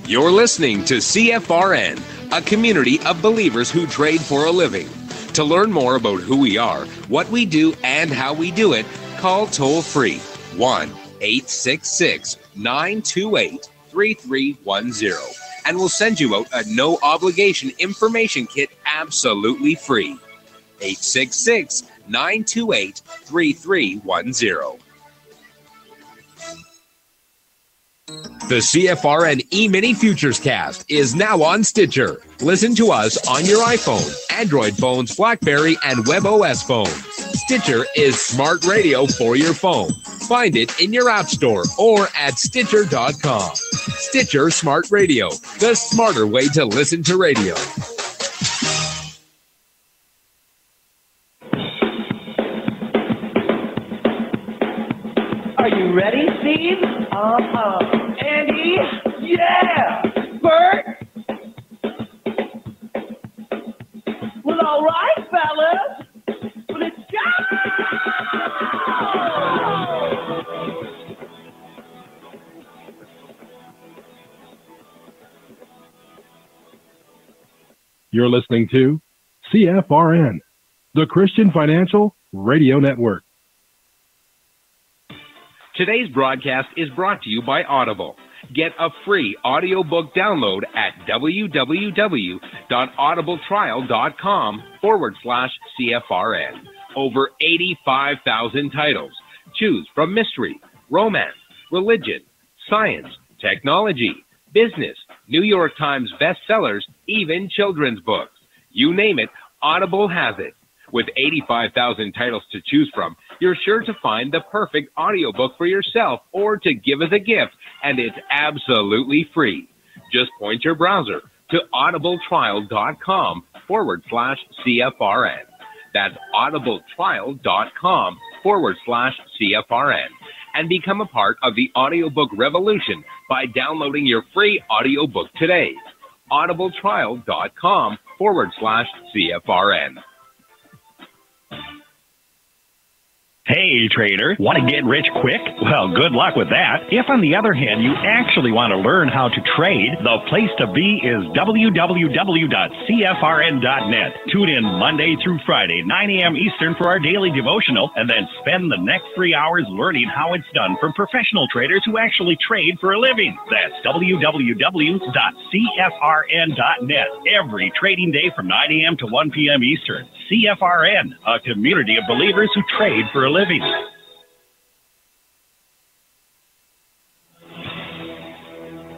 You're listening to CFRN, a community of believers who trade for a living. To learn more about who we are, what we do, and how we do it, call toll-free 1-866-928-3310, and we'll send you out a no-obligation information kit absolutely free. 866-928-3310. The CFRN Emini Futures Cast is now on Stitcher. Listen to us on your iPhone, Android phones, BlackBerry, and WebOS phones. Stitcher is smart radio for your phone. Find it in your app store or at Stitcher.com. Stitcher Smart Radio, the smarter way to listen to radio. Are you ready, Steve? Andy? Yeah! Bert? Well, all right, fellas. Let's go! You're listening to CFRN, the Christian Financial Radio Network. Today's broadcast is brought to you by Audible. Get a free audiobook download at www.audibletrial.com/CFRN. Over 85,000 titles. Choose from mystery, romance, religion, science, technology, business, New York Times bestsellers, even children's books. You name it, Audible has it. With 85,000 titles to choose from, you're sure to find the perfect audiobook for yourself or to give as a gift, and it's absolutely free. Just point your browser to audibletrial.com/CFRN. That's audibletrial.com/CFRN. And become a part of the audiobook revolution by downloading your free audiobook today. audibletrial.com/CFRN. Hey, trader, want to get rich quick? Well, good luck with that. If, on the other hand, you actually want to learn how to trade, the place to be is www.cfrn.net. Tune in Monday through Friday, 9 a.m. Eastern for our daily devotional, and then spend the next 3 hours learning how it's done from professional traders who actually trade for a living. That's www.cfrn.net. Every trading day from 9 a.m. to 1 p.m. Eastern. CFRN, a community of believers who trade for a living.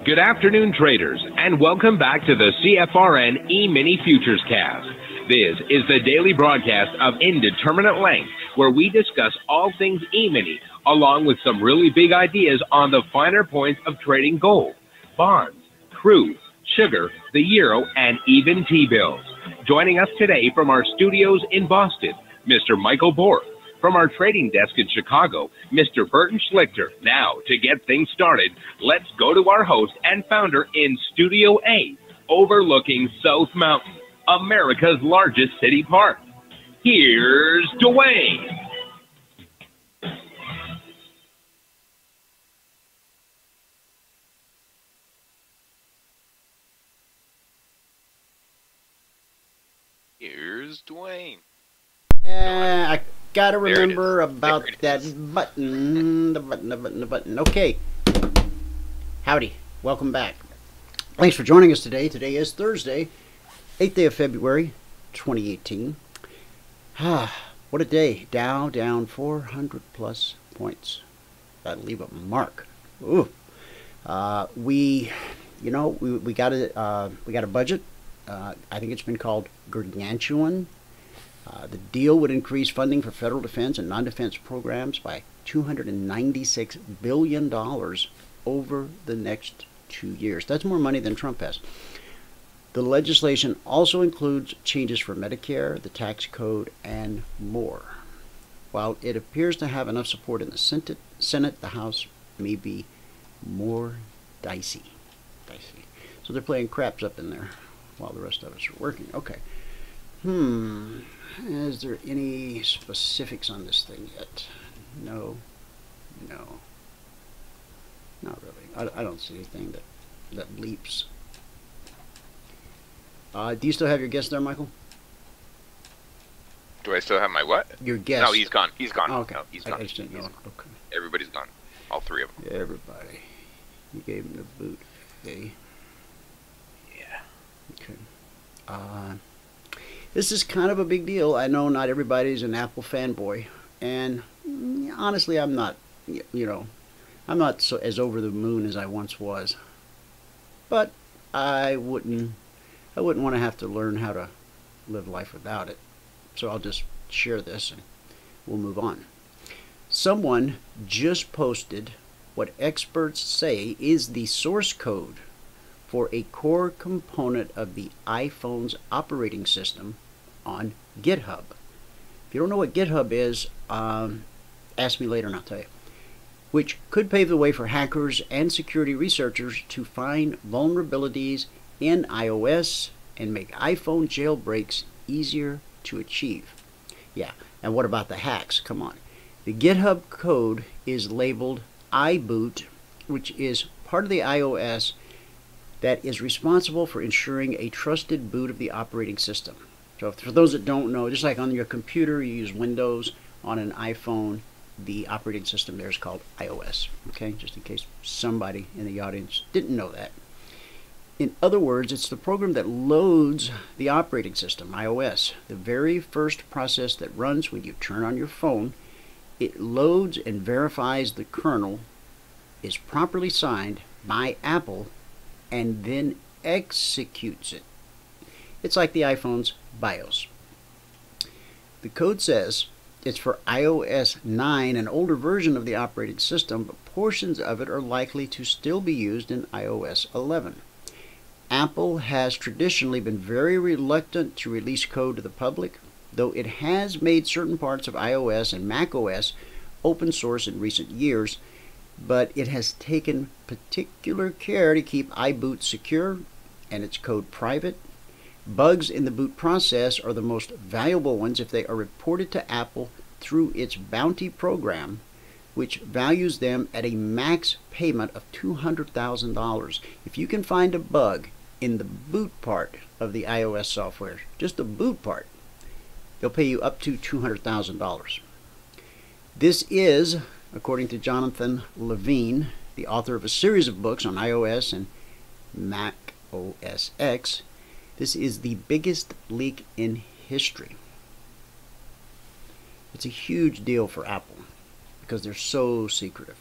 Good afternoon, traders, and welcome back to the CFRN Emini Futures Cast. This is the daily broadcast of Indeterminate Length, where we discuss all things Emini, along with some really big ideas on the finer points of trading gold, bonds, crude, sugar, the euro, and even T-bills. Joining us today from our studios in Boston, Mr. Michael Bork. From our trading desk in Chicago, Mr. Burton Schlichter. Now, to get things started, let's go to our host and founder in Studio A, overlooking South Mountain, America's largest city park. Here's Dwayne. Here's Dwayne. I gotta remember about that button. The button. Okay. Howdy. Welcome back. Thanks for joining us today. Today is Thursday, 8th day of February, 2018. What a day. Dow down 400 plus points. Gotta leave a mark. Ooh. We got a budget. I think it's been called gargantuan. The deal would increase funding for federal defense and non-defense programs by $296 billion over the next 2 years. That's more money than Trump has. The legislation also includes changes for Medicare, the tax code, and more. While it appears to have enough support in the Senate, the House may be more dicey. So they're playing craps up in there while the rest of us are working. Okay. Is there any specifics on this thing yet? No. Not really. I don't see anything that that leaps. Do you still have your guest there, Michael? Do I still have my what? Your guest. No, he's gone. He's gone. Oh, okay. No, he's gone. I just didn't know. Okay. Everybody's gone. All three of them. Everybody. You gave him the boot. Okay. Yeah. Okay. This is kind of a big deal. I know not everybody's an Apple fanboy, and honestly, I'm not. You know, I'm not so as over the moon as I once was. But I wouldn't want to have to learn how to live life without it. So I'll just share this and we'll move on. Someone just posted what experts say is the source code for a core component of the iPhone's operating system on GitHub. If you don't know what GitHub is, ask me later and I'll tell you. Which could pave the way for hackers and security researchers to find vulnerabilities in iOS and make iPhone jailbreaks easier to achieve. Yeah, and what about the hacks? Come on. The GitHub code is labeled iBoot, which is part of the iOS that is responsible for ensuring a trusted boot of the operating system. So for those that don't know, just like on your computer you use Windows, on an iPhone the operating system there is called iOS. Okay, just in case somebody in the audience didn't know that. In other words, it's the program that loads the operating system, iOS. The very first process that runs when you turn on your phone. It loads and verifies the kernel is properly signed by Apple and then executes it. It's like the iPhone's BIOS. The code says it's for iOS 9, an older version of the operating system, but portions of it are likely to still be used in iOS 11. Apple has traditionally been very reluctant to release code to the public, though it has made certain parts of iOS and macOS open source in recent years, but it has taken particular care to keep iBoot secure and its code private. Bugs in the boot process are the most valuable ones if they are reported to Apple through its bounty program, which values them at a max payment of $200,000. If you can find a bug in the boot part of the iOS software, just the boot part, they'll pay you up to $200,000. This is, according to Jonathan Levine, the author of a series of books on iOS and Mac OS X, this is the biggest leak in history. It's a huge deal for Apple because they're so secretive.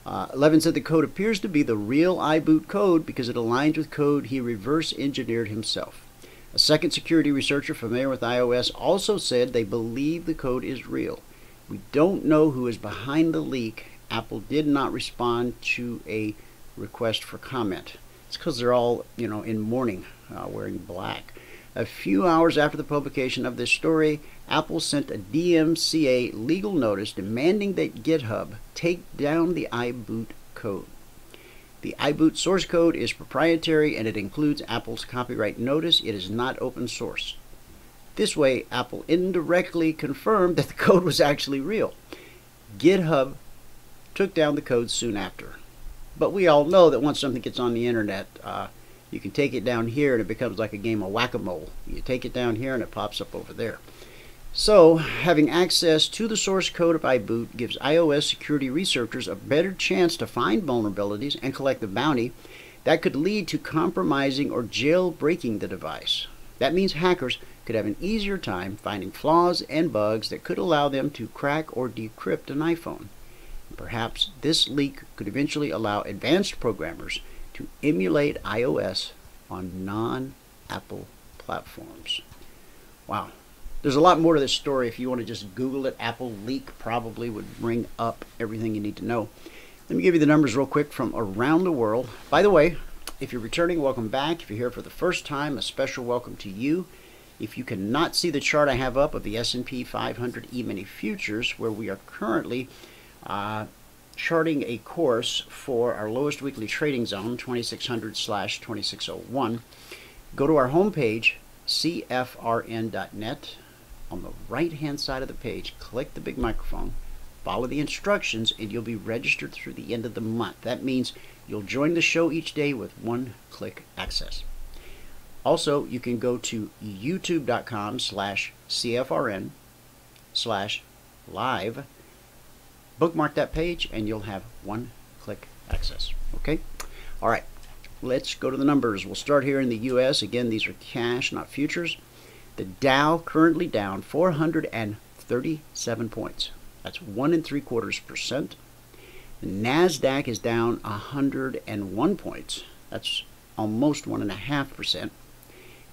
Levin said the code appears to be the real iBoot code because it aligns with code he reverse engineered himself. A second security researcher familiar with iOS also said they believe the code is real. We don't know who is behind the leak. Apple did not respond to a request for comment. It's because they're all, in mourning, wearing black. A few hours after the publication of this story, Apple sent a DMCA legal notice demanding that GitHub take down the iBoot code. The iBoot source code is proprietary and it includes Apple's copyright notice. It is not open source. This way, Apple indirectly confirmed that the code was actually real. GitHub took down the code soon after. But we all know that once something gets on the internet, you can take it down here and it becomes like a game of whack-a-mole. You take it down here and it pops up over there. So, having access to the source code of iBoot gives iOS security researchers a better chance to find vulnerabilities and collect the bounty that could lead to compromising or jailbreaking the device. That means hackers could have an easier time finding flaws and bugs that could allow them to crack or decrypt an iPhone. Perhaps this leak could eventually allow advanced programmers to emulate iOS on non-Apple platforms. Wow. There's a lot more to this story. If you want to just Google it, Apple leak probably would bring up everything you need to know. Let me give you the numbers real quick from around the world. By the way, if you're returning, welcome back. If you're here for the first time, a special welcome to you. If you cannot see the chart I have up of the S&P 500 Emini Futures, where we are currently charting a course for our lowest weekly trading zone, 2600/2601, go to our homepage, cfrn.net. On the right-hand side of the page, click the big microphone, follow the instructions, and you'll be registered through the end of the month. That means you'll join the show each day with one-click access. Also, you can go to youtube.com/CFRN/live, bookmark that page, and you'll have one-click access. Okay? All right. Let's go to the numbers. We'll start here in the U.S. Again, these are cash, not futures. The Dow currently down 437 points. That's 1 3/4%. The NASDAQ is down 101 points. That's almost 1.5%.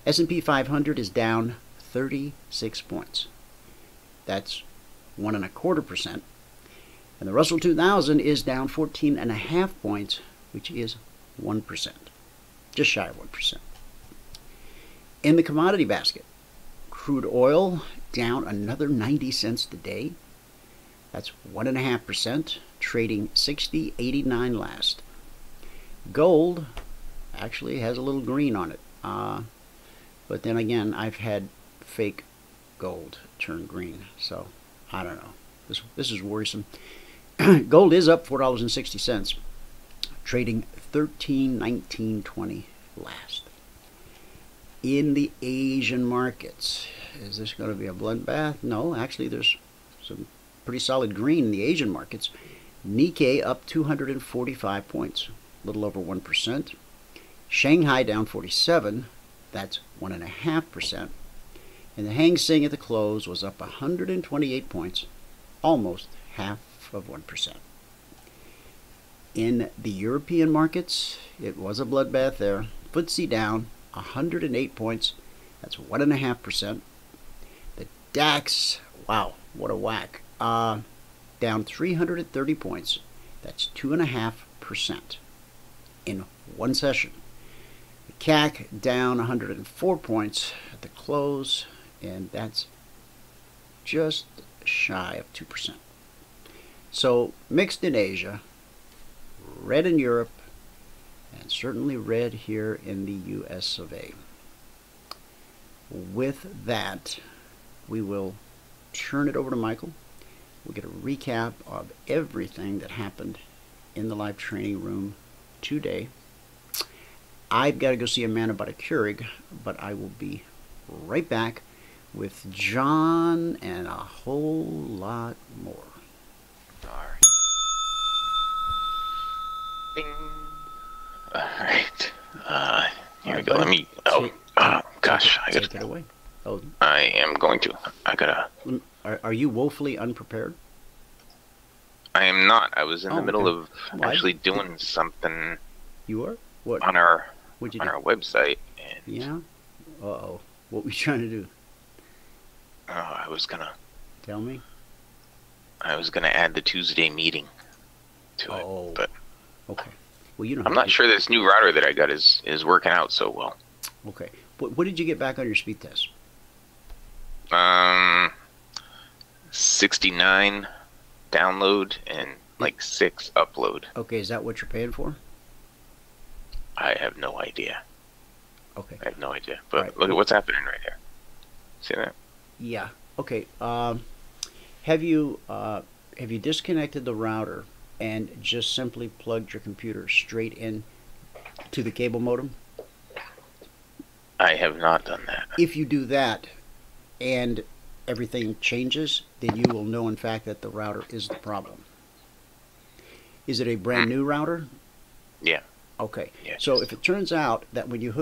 S&P 500 is down 36 points. That's 1.25%. And the Russell 2000 is down 14.5 points, which is 1%, just shy of 1%. In the commodity basket, crude oil down another 90 cents today. That's 1.5%, trading 60.89 last. Gold actually has a little green on it, but then again, I've had fake gold turn green, so I don't know. This is worrisome. Gold is up $4.60, trading 13.1920 last. In the Asian markets, is this going to be a bloodbath? No, actually there's some pretty solid green in the Asian markets. Nikkei up 245 points, a little over 1%. Shanghai down 47, that's 1.5%. And the Hang Seng at the close was up 128 points, almost half of 1%. In the European markets, it was a bloodbath there. FTSE down 108 points. That's 1.5%. The DAX, wow, what a whack. Down 330 points. That's 2.5% in one session. The CAC down 104 points at the close, and that's just shy of 2%. So mixed in Asia, red in Europe, and certainly red here in the US of A. With that, we will turn it over to Michael. We'll get a recap of everything that happened in the live training room today. I've got to go see a man about a Keurig, but I will be right back with John and a whole lot more. Alright. Bing. Alright. Here we go. Let me. Oh, gosh. I Take it away. Oh, I am going to. I gotta. are you woefully unprepared? I am not. I was in the middle of Why? actually doing something. You are? What? On our What'd you on do? our website. And, Yeah? Uh-oh. What were you trying to do? I was gonna Tell me. add the Tuesday meeting to it, but Okay. Well, you don't I'm have not to. sure this new router that I got is working out so well. Okay. What did you get back on your speed test? 69 download and like 6 upload. Okay, is that what you're paying for? I have no idea. Okay. I have no idea. But Right. look at what's happening right here. See that? Yeah. Okay. Have you disconnected the router and just simply plugged your computer straight in to the cable modem? I have not done that. If you do that and everything changes, then you will know in fact that the router is the problem. Is it a brand new router? Yeah. Okay. Yeah, So just- if it turns out that when you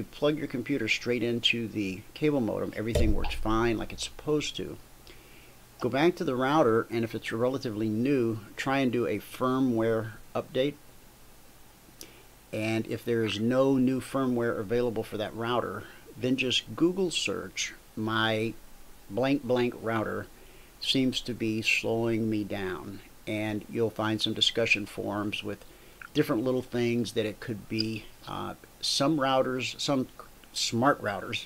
plug your computer straight into the cable modem, everything works fine like it's supposed to, go back to the router, and if it's relatively new, try and do a firmware update. And if there is no new firmware available for that router, then just Google search my blank blank router seems to be slowing me down, and you'll find some discussion forums with different little things that it could be. Some routers, some smart routers,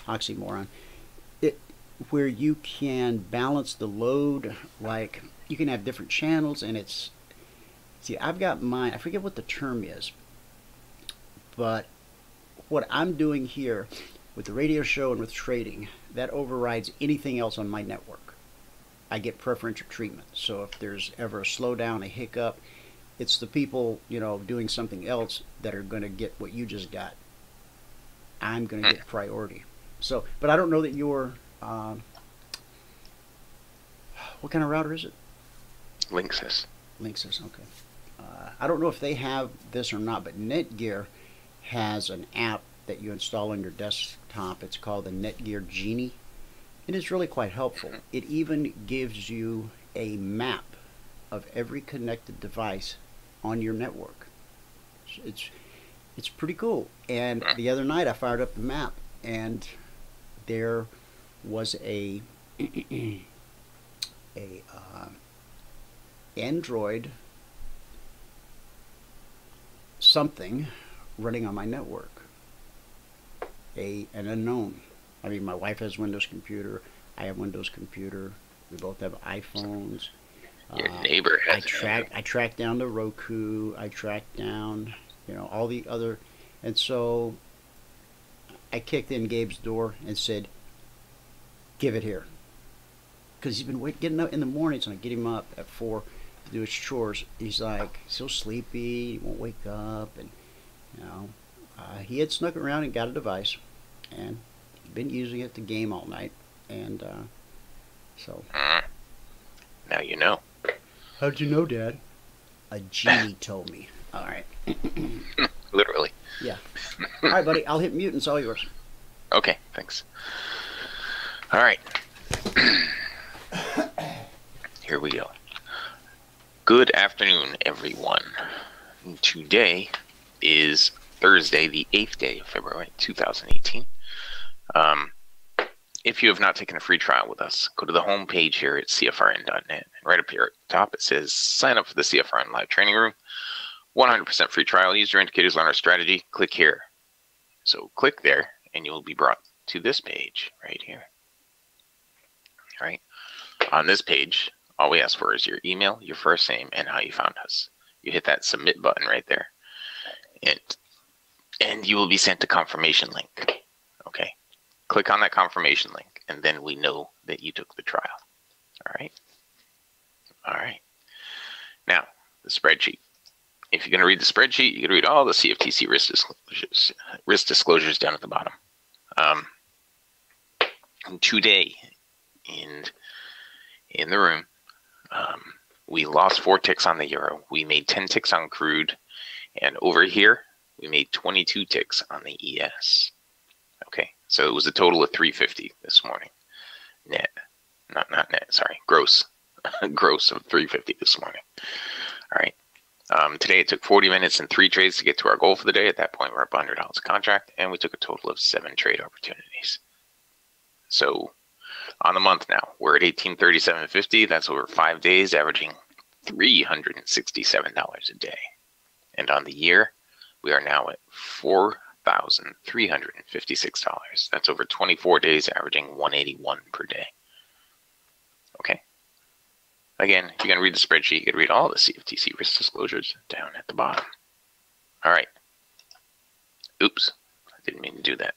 oxymoron, where you can balance the load, like you can have different channels, and it's, see, I've got mine, I forget what the term is, but what I'm doing here with the radio show and with trading, that overrides anything else on my network. I get preferential treatment. So if there's ever a slowdown, a hiccup, it's the people, doing something else that are going to get what you just got. I'm going to get priority. So, but I don't know that you're, what kind of router is it? Linksys. Linksys, okay. I don't know if they have this or not, but Netgear has an app that you install on your desktop. It's called the Netgear Genie. It is really quite helpful. It even gives you a map of every connected device on your network. It's pretty cool. And the other night I fired up the map, and there was a Android something running on my network. An unknown. I mean, my wife has Windows computer. I have Windows computer. We both have iPhones. Your neighbor has. I tracked down the Roku. I tracked down, all the other, and so I kicked in Gabe's door and said, "Give it here," because he's been getting up in the mornings, and I get him up at 4 to do his chores. He's like so sleepy, he won't wake up, and he had snuck around and got a device, and he'd been using it to game all night, and so. Now you know. How'd you know, Dad? A genie told me. All right. Literally. Yeah. All right, buddy. I'll hit mute, and it's all yours. Okay, thanks. All right. Here we go. Good afternoon, everyone. Today is Thursday, the 8th day of February, 2018. If you have not taken a free trial with us, go to the home page here at CFRN.net. And right up here at the top, it says sign up for the CFRN Live Training Room. 100% free trial. Use your indicators, learn our strategy. Click here. So click there, and you will be brought to this page right here. All right. On this page, all we ask for is your email, your first name, and how you found us. You hit that submit button right there, and you will be sent a confirmation link. Okay. Click on that confirmation link, and then we know that you took the trial. All right. All right. Now, the spreadsheet. If you're going to read the spreadsheet, you can read all the CFTC risk disclosures down at the bottom. Today, in the room, we lost 4 ticks on the euro. We made 10 ticks on crude, and over here, we made 22 ticks on the ES. Okay, so it was a total of 350 this morning. Net, not net, sorry, gross. Gross of 350 this morning. All right. Today it took 40 minutes and 3 trades to get to our goal for the day. At that point, we're up $100 a contract, and we took a total of 7 trade opportunities. So on the month now, we're at $1837.50. That's over 5 days, averaging $367 a day. And on the year, we are now at $4,356. That's over 24 days, averaging $181 per day. Okay. Again, if you're going to read the spreadsheet, you can read all the CFTC risk disclosures down at the bottom. All right. Oops. I didn't mean to do that.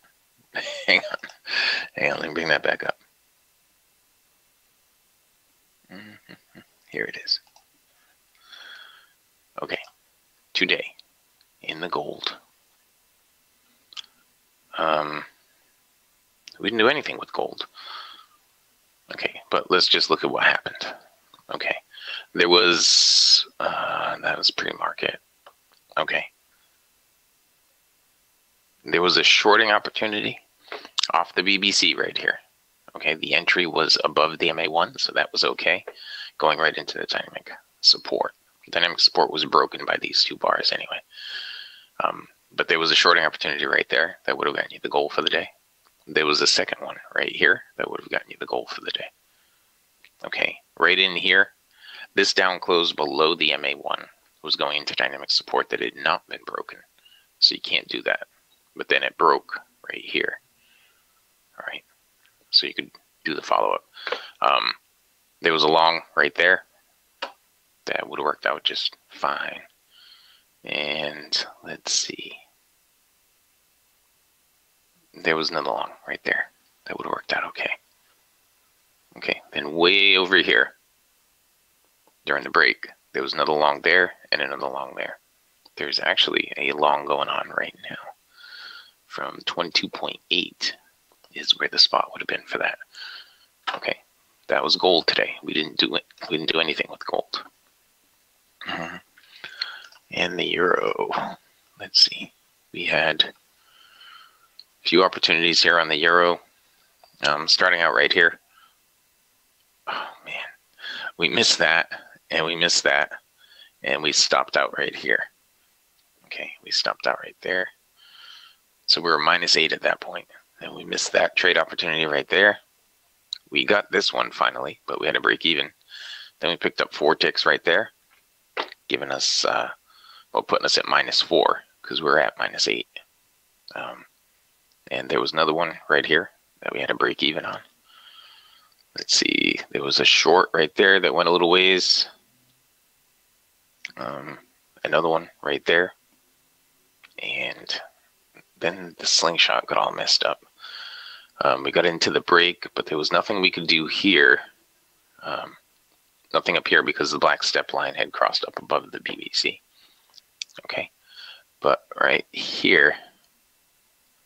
Hang on. Hang on. Let me bring that back up. Here it is. Okay. Today, in the gold. We didn't do anything with gold. Okay, but let's just look at what happened. Okay, there was, that was pre-market. Okay. There was a shorting opportunity off the BBC right here. Okay, the entry was above the MA1, so that was okay. Going right into the dynamic support. Dynamic support was broken by these 2 bars anyway. But there was a shorting opportunity right there that would have gotten you the goal for the day. There was a second one right here that would have gotten you the goal for the day. Okay, right in here, this down close below the MA1 was going into dynamic support that had not been broken. So you can't do that. But then it broke right here. All right, so you could do the follow-up. There was a long right there. That would have worked out just fine. And let's see. There was another long right there. That would have worked out okay. Okay, then way over here during the break, there was another long there and another long there. There's actually a long going on right now from 22.8 is where the spot would have been for that. Okay, that was gold today. We didn't do it. We didn't do anything with gold. And the euro. Let's see. We had a few opportunities here on the euro. Starting out right here. Oh man, we missed that, and we missed that, and we stopped out right here. Okay, we stopped out right there. So we were -8 at that point, and we missed that trade opportunity right there. We got this one finally, but we had to break even. Then we picked up 4 ticks right there, giving us, well, putting us at -4 because we were at -8. And there was another one right here that we had to break even on. Let's see, there was a short right there that went a little ways. Another one right there. And then the slingshot got all messed up. We got into the break, but there was nothing we could do here. Nothing up here because the black step line had crossed up above the BBC. Okay, but right here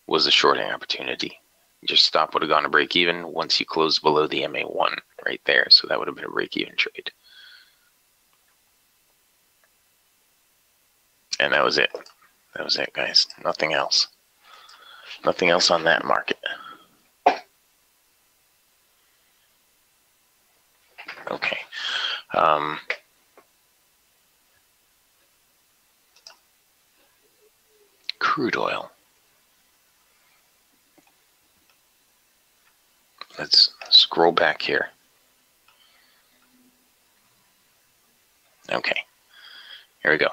was a shorting opportunity. Your stop would have gone to break even once you closed below the MA1 right there. So that would have been a break even trade. And that was it. That was it, guys. Nothing else. Nothing else on that market. Okay. Crude oil. Let's scroll back here. Okay, here we go.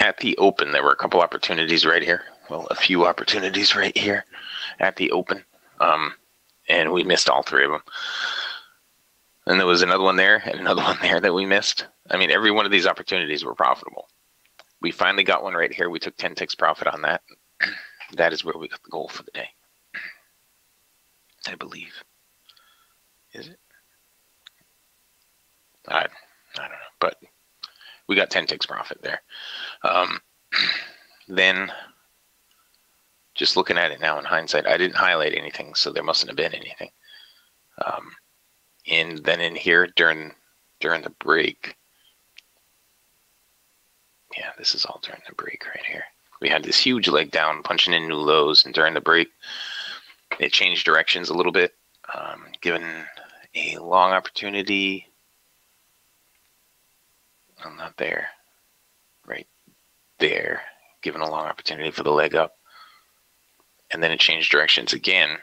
At the open, there were a couple opportunities right here. Well, a few opportunities right here at the open. And we missed all 3 of them. And there was another one there and another one there that we missed. I mean, every one of these opportunities were profitable. We finally got one right here. We took 10 ticks profit on that. That is where we got the goal for the day, I believe. Is it? I don't know, but we got 10 ticks profit there. Then, just looking at it now in hindsight, I didn't highlight anything, so there mustn't have been anything. And then in here during the break, yeah, this is all during the break right here. We had this huge leg down, punching in new lows, and during the break, it changed directions a little bit, given a long opportunity. I'm not there. Right there, given a long opportunity for the leg up. And then it changed directions again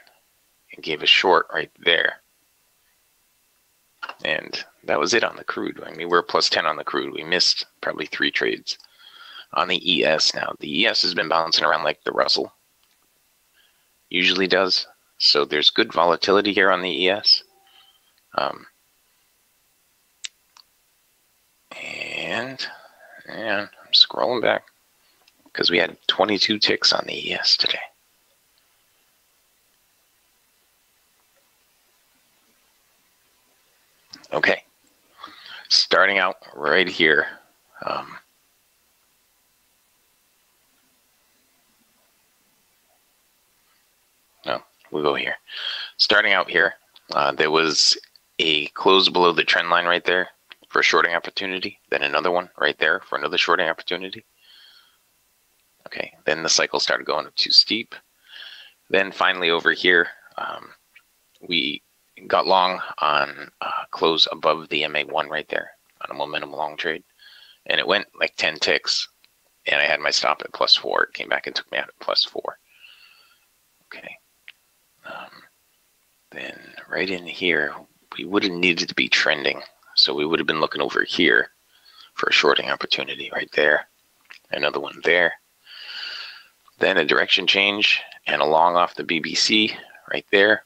and gave a short right there. And that was it on the crude. I mean, we're +10 on the crude. We missed probably 3 trades. On the ES now, the ES has been bouncing around like the Russell usually does. So there's good volatility here on the ES. And I'm scrolling back because we had 22 ticks on the ES today. Okay, starting out right here. No, we'll go here. Starting out here, there was a close below the trend line right there for a shorting opportunity, then another one right there for another shorting opportunity. Okay, then the cycle started going up too steep. Then finally over here, we got long on close above the MA1 right there on a momentum long trade. And it went like 10 ticks, and I had my stop at +4. It came back and took me out at +4. Okay. Then right in here, we would have needed to be trending. So we would have been looking over here for a shorting opportunity right there. Another one there. Then a direction change and a long off the BBC right there.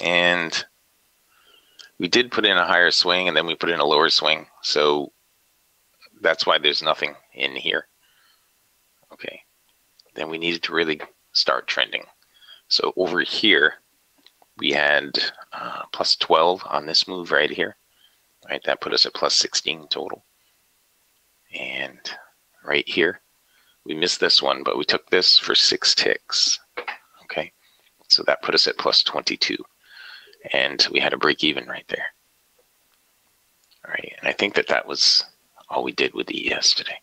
And we did put in a higher swing and then we put in a lower swing. So that's why there's nothing in here. Okay. Then we needed to really start trending. So over here, we had plus 12 on this move right here. Right, that put us at plus 16 total. And right here, we missed this one, but we took this for 6 ticks. Okay, so that put us at plus 22. And we had a break even right there. All right, and I think that was all we did with ES today.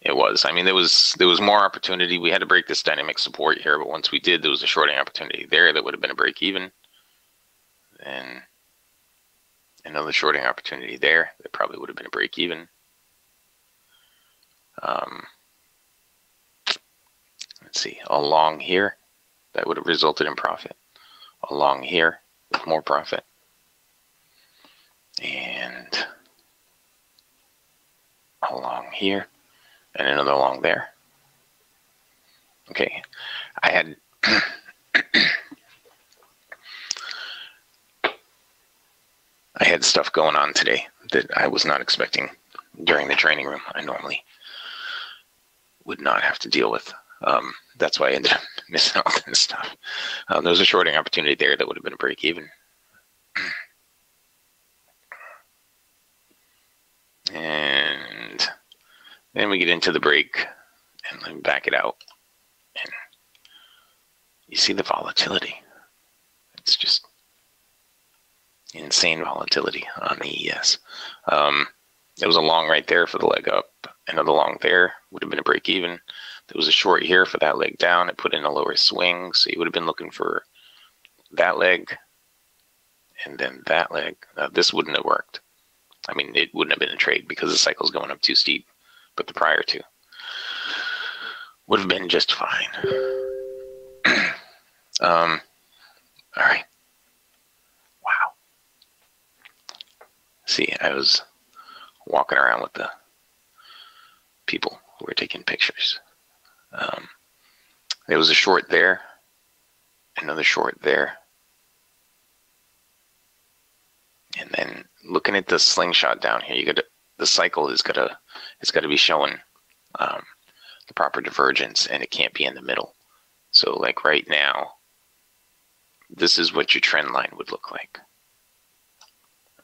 It was. I mean, there was more opportunity. We had to break this dynamic support here, but once we did, there was a shorting opportunity there that would have been a break even. Then another shorting opportunity there that probably would have been a break even. Let's see, along here, that would have resulted in profit. Along here with more profit. And along here. And another along there. Okay, I had I had stuff going on today that I was not expecting during the training room. I normally would not have to deal with. That's why I ended up missing all this stuff. There was a shorting opportunity there that would have been a break even. And then we get into the break and let me back it out. And you see the volatility. It's just insane volatility on the ES. There was a long right there for the leg up. Another long there would have been a break even. There was a short here for that leg down. It put in a lower swing. So you would have been looking for that leg and then that leg. This wouldn't have worked. I mean, it wouldn't have been a trade because the cycle's going up too steep. But the prior two would have been just fine. All right. Wow. See, I was walking around with the people who were taking pictures. There was a short there, another short there. And then looking at the slingshot down here, you got the cycle is it's got to be showing the proper divergence, and it can't be in the middle. So like right now, this is what your trend line would look like.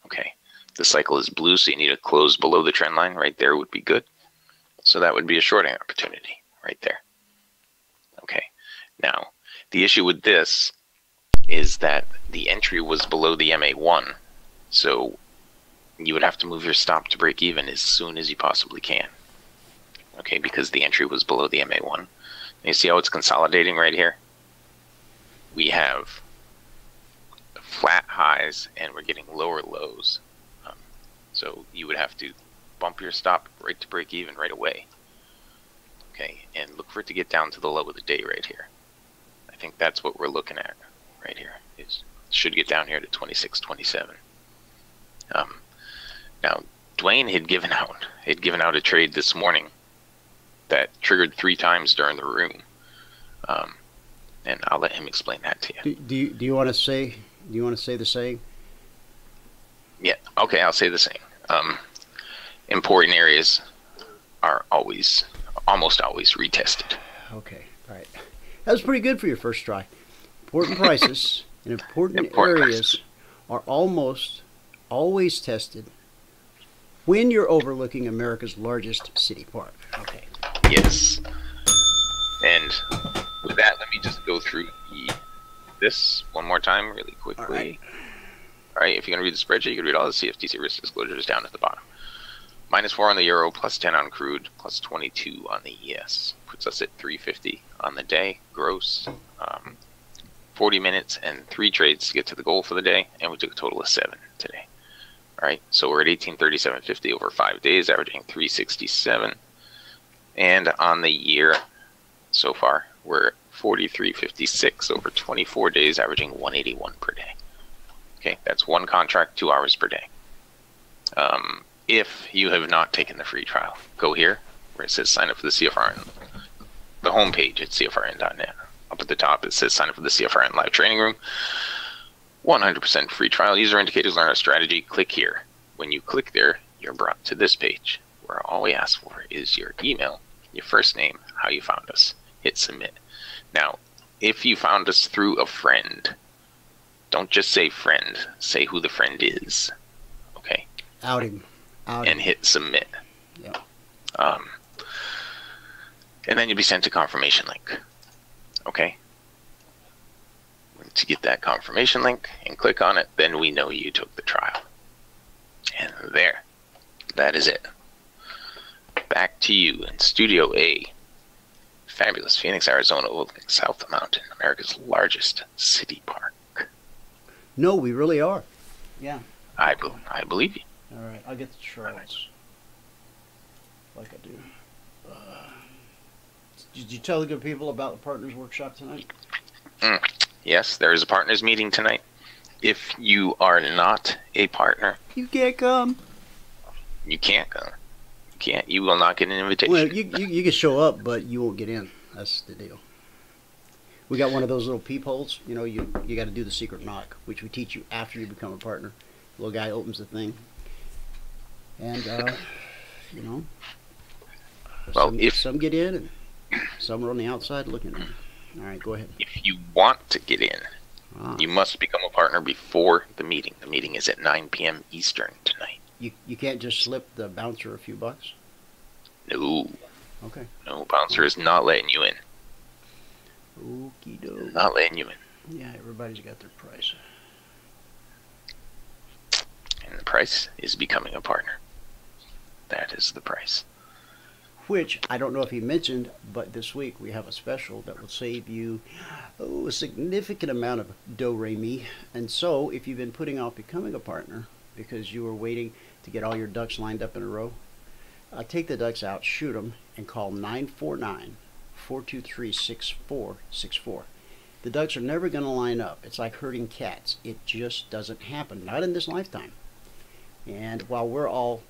Okay, the cycle is blue, so you need to close below the trend line. Right there would be good. So that would be a shorting opportunity right there. Okay, now the issue with this is that the entry was below the MA1, so you would have to move your stop to break even as soon as you possibly can. Okay, because the entry was below the MA1. And you see how it's consolidating right here? We have flat highs and we're getting lower lows. So you would have to bump your stop right to break even right away. Okay, and look for it to get down to the low of the day right here. I think that's what we're looking at right here. It should get down here to 26.27. Now, Dwayne had given out a trade this morning that triggered 3 times during the room, and I'll let him explain that to you. Do you want to say the saying? Yeah. Okay, I'll say the same. Important areas are almost always retested. Okay. All right. That was pretty good for your first try. Important prices and important areas are almost always tested when you're overlooking America's largest city park. Okay. Yes. And with that, let me just go through this one more time really quickly. All right. If you're going to read the spreadsheet, you can read all the CFTC risk disclosures down at the bottom. -4 on the euro, +10 on crude, +22 on the ES. Puts us at 350 on the day, gross. 40 minutes and 3 trades to get to the goal for the day, and we took a total of 7 today. All right, so we're at 1837.50 over 5 days, averaging 367. And on the year so far, we're 43.56 over 24 days, averaging 181 per day. Okay, that's 1 contract, 2 hours per day. If you have not taken the free trial, go here where it says sign up for the CFRN, the homepage at CFRN.net. Up at the top, it says sign up for the CFRN live training room. 100% free trial. User indicators, learn our strategy. Click here. When you click there, you're brought to this page where all we ask for is your email, your first name, how you found us. Hit submit. Now, if you found us through a friend, Don't just say friend. Say who the friend is. Okay. Out him. And hit submit. Yeah. And then you'll be sent a confirmation link. Okay. Once you get that confirmation link and click on it, then we know you took the trial. And there. That is it. Back to you in Studio A. Fabulous Phoenix, Arizona, overlooking South Mountain, America's largest city park. No, we really are. Yeah. I believe you. All right, I'll get the charts. Like I do. Did you tell the good people about the Partners Workshop tonight? Yes, there is a partners meeting tonight. If you are not a partner, you can't come. You can't come. You can't. You will not get an invitation. Well, you can show up, but you won't get in. That's the deal. We got one of those little peepholes. You know, you got to do the secret knock, which we teach you after you become a partner. The little guy opens the thing, and you know, well, some get in, and some are on the outside looking in. All right, go ahead. If you want to get in, you must become a partner before the meeting. The meeting is at 9 p.m. Eastern tonight. You can't just slip the bouncer a few bucks? No. Okay. No, bouncer is not letting you in. Okie doke. Not letting you in. Yeah, everybody's got their price. And the price is becoming a partner. That is the price. Which, I don't know if he mentioned, but this week we have a special that will save you a significant amount of do-re-mi. And so, if you've been putting off becoming a partner because you were waiting to get all your ducks lined up in a row, take the ducks out, shoot them, and call 949-423-6464. The ducks are never going to line up. It's like herding cats. It just doesn't happen. Not in this lifetime. And while we're all,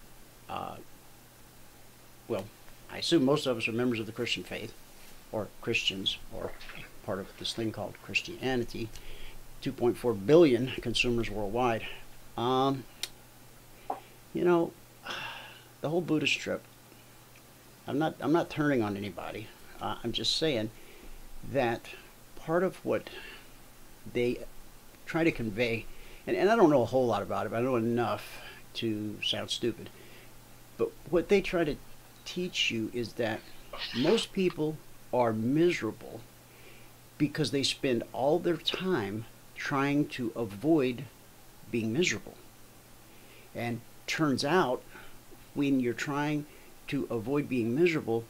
well, I assume most of us are members of the Christian faith, or Christians, or part of this thing called Christianity, 2.4 billion consumers worldwide. You know, the whole Buddhist trip, I'm not turning on anybody. I'm just saying that part of what they try to convey, and I don't know a whole lot about it, but I know enough to sound stupid, but what they try to teach you is that most people are miserable because they spend all their time trying to avoid being miserable. And turns out, when you're trying to avoid being miserable,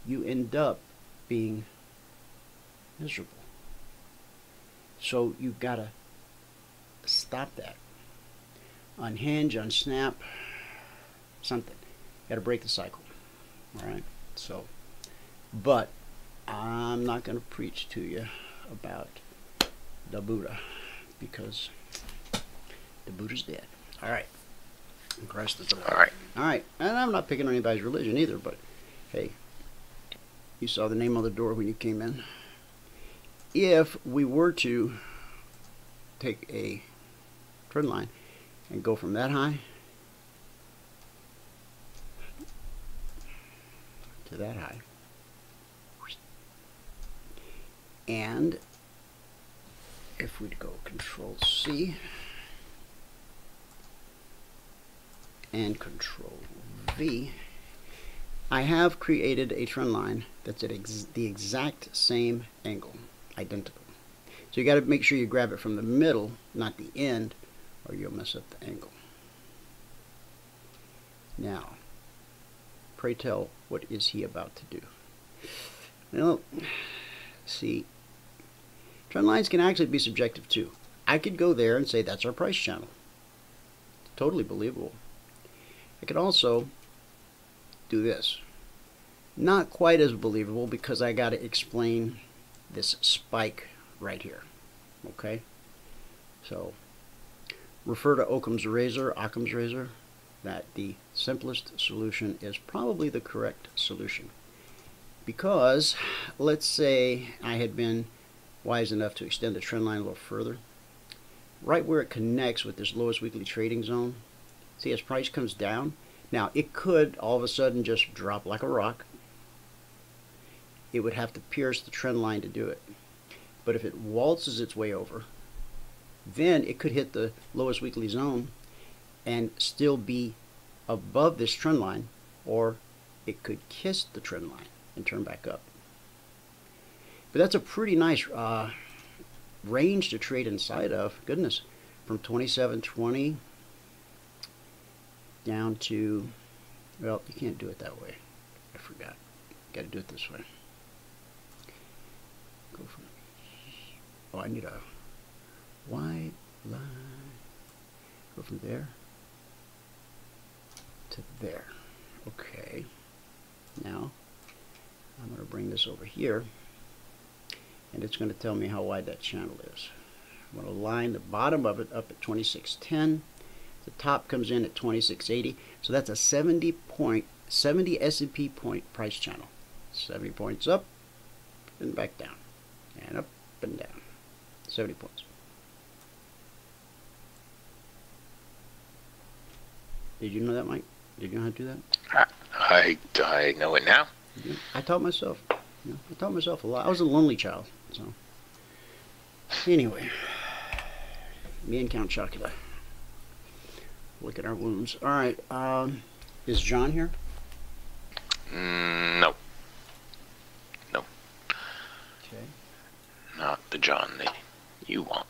you end up being miserable. So you've got to stop that. Unhinge, unsnap, something. Got to break the cycle. All right. So, but I'm not going to preach to you about the Buddha because the Buddha's dead. All right. And Christ is alive. All right. All right. And I'm not picking on anybody's religion either, but hey, you saw the name on the door when you came in. If we were to take a trend line and go from that high to that high, and if we'd go Control C and Control V, I have created a trend line that's at the exact same angle, identical. So you got to make sure you grab it from the middle, not the end, or you'll mess up the angle. Now, pray tell, what is he about to do? Well, see, trend lines can actually be subjective too. I could go there and say that's our price channel. Totally believable. I could also do this. Not quite as believable because I got to explain this spike right here. Okay? So, refer to Occam's razor, that the simplest solution is probably the correct solution. Because, let's say I had been wise enough to extend the trend line a little further. Right where it connects with this lowest weekly trading zone, see, as price comes down, now it could all of a sudden just drop like a rock. It would have to pierce the trend line to do it. But if it waltzes its way over, then it could hit the lowest weekly zone and still be above this trend line, or it could kiss the trend line and turn back up. But that's a pretty nice range to trade inside of. Goodness, from 27.20 down to, well, you can't do it that way. I forgot. Got to do it this way. Go from, oh, I need a white line. Go from there to there. Okay. Now I'm going to bring this over here, and it's going to tell me how wide that channel is. I'm going to line the bottom of it up at 2610. The top comes in at 2680. So that's a 70 S&P point price channel. 70 points up and back down, and up and down. 70 points. Did you know that, Mike? Did you know how to do that? I know it now. I taught myself. You know, I taught myself a lot. I was a lonely child. So anyway, me and Count Chocula. Look at our wounds. All right. Is John here? No. No. Okay. Not the John that you want.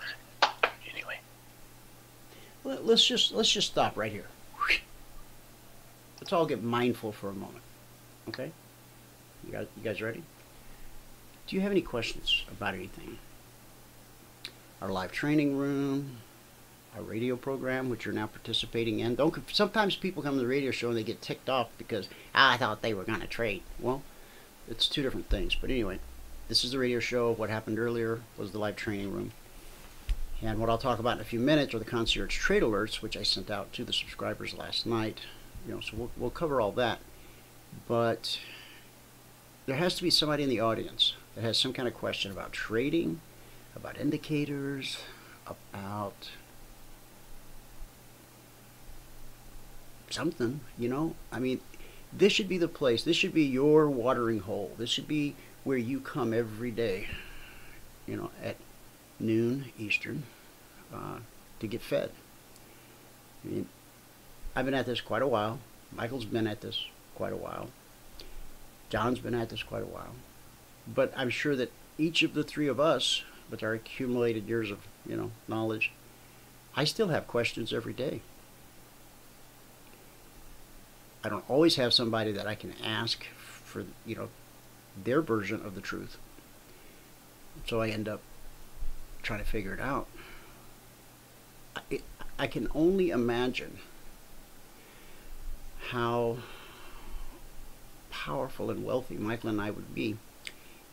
Anyway. Let's just stop right here. Let's all get mindful for a moment. Okay? You guys ready? Do you have any questions about anything? Our live training room, our radio program, which you're now participating in. Sometimes people come to the radio show and they get ticked off because I thought they were going to trade. Well, it's two different things. But anyway, this is the radio show. What happened earlier was the live training room. And what I'll talk about in a few minutes are the Concierge Trade Alerts, which I sent out to the subscribers last night. You know, so we'll cover all that. But there has to be somebody in the audience that has some kind of question about trading, about indicators, about something, you know. I mean, this should be the place. This should be your watering hole. This should be where you come every day, you know, at noon Eastern to get fed. I mean, I've been at this quite a while. Michael's been at this quite a while. John's been at this quite a while. But I'm sure that each of the three of us, with our accumulated years of, you know, knowledge, I still have questions every day. I don't always have somebody that I can ask for, you know, their version of the truth. So I end up trying to figure it out. I can only imagine how powerful and wealthy Michael and I would be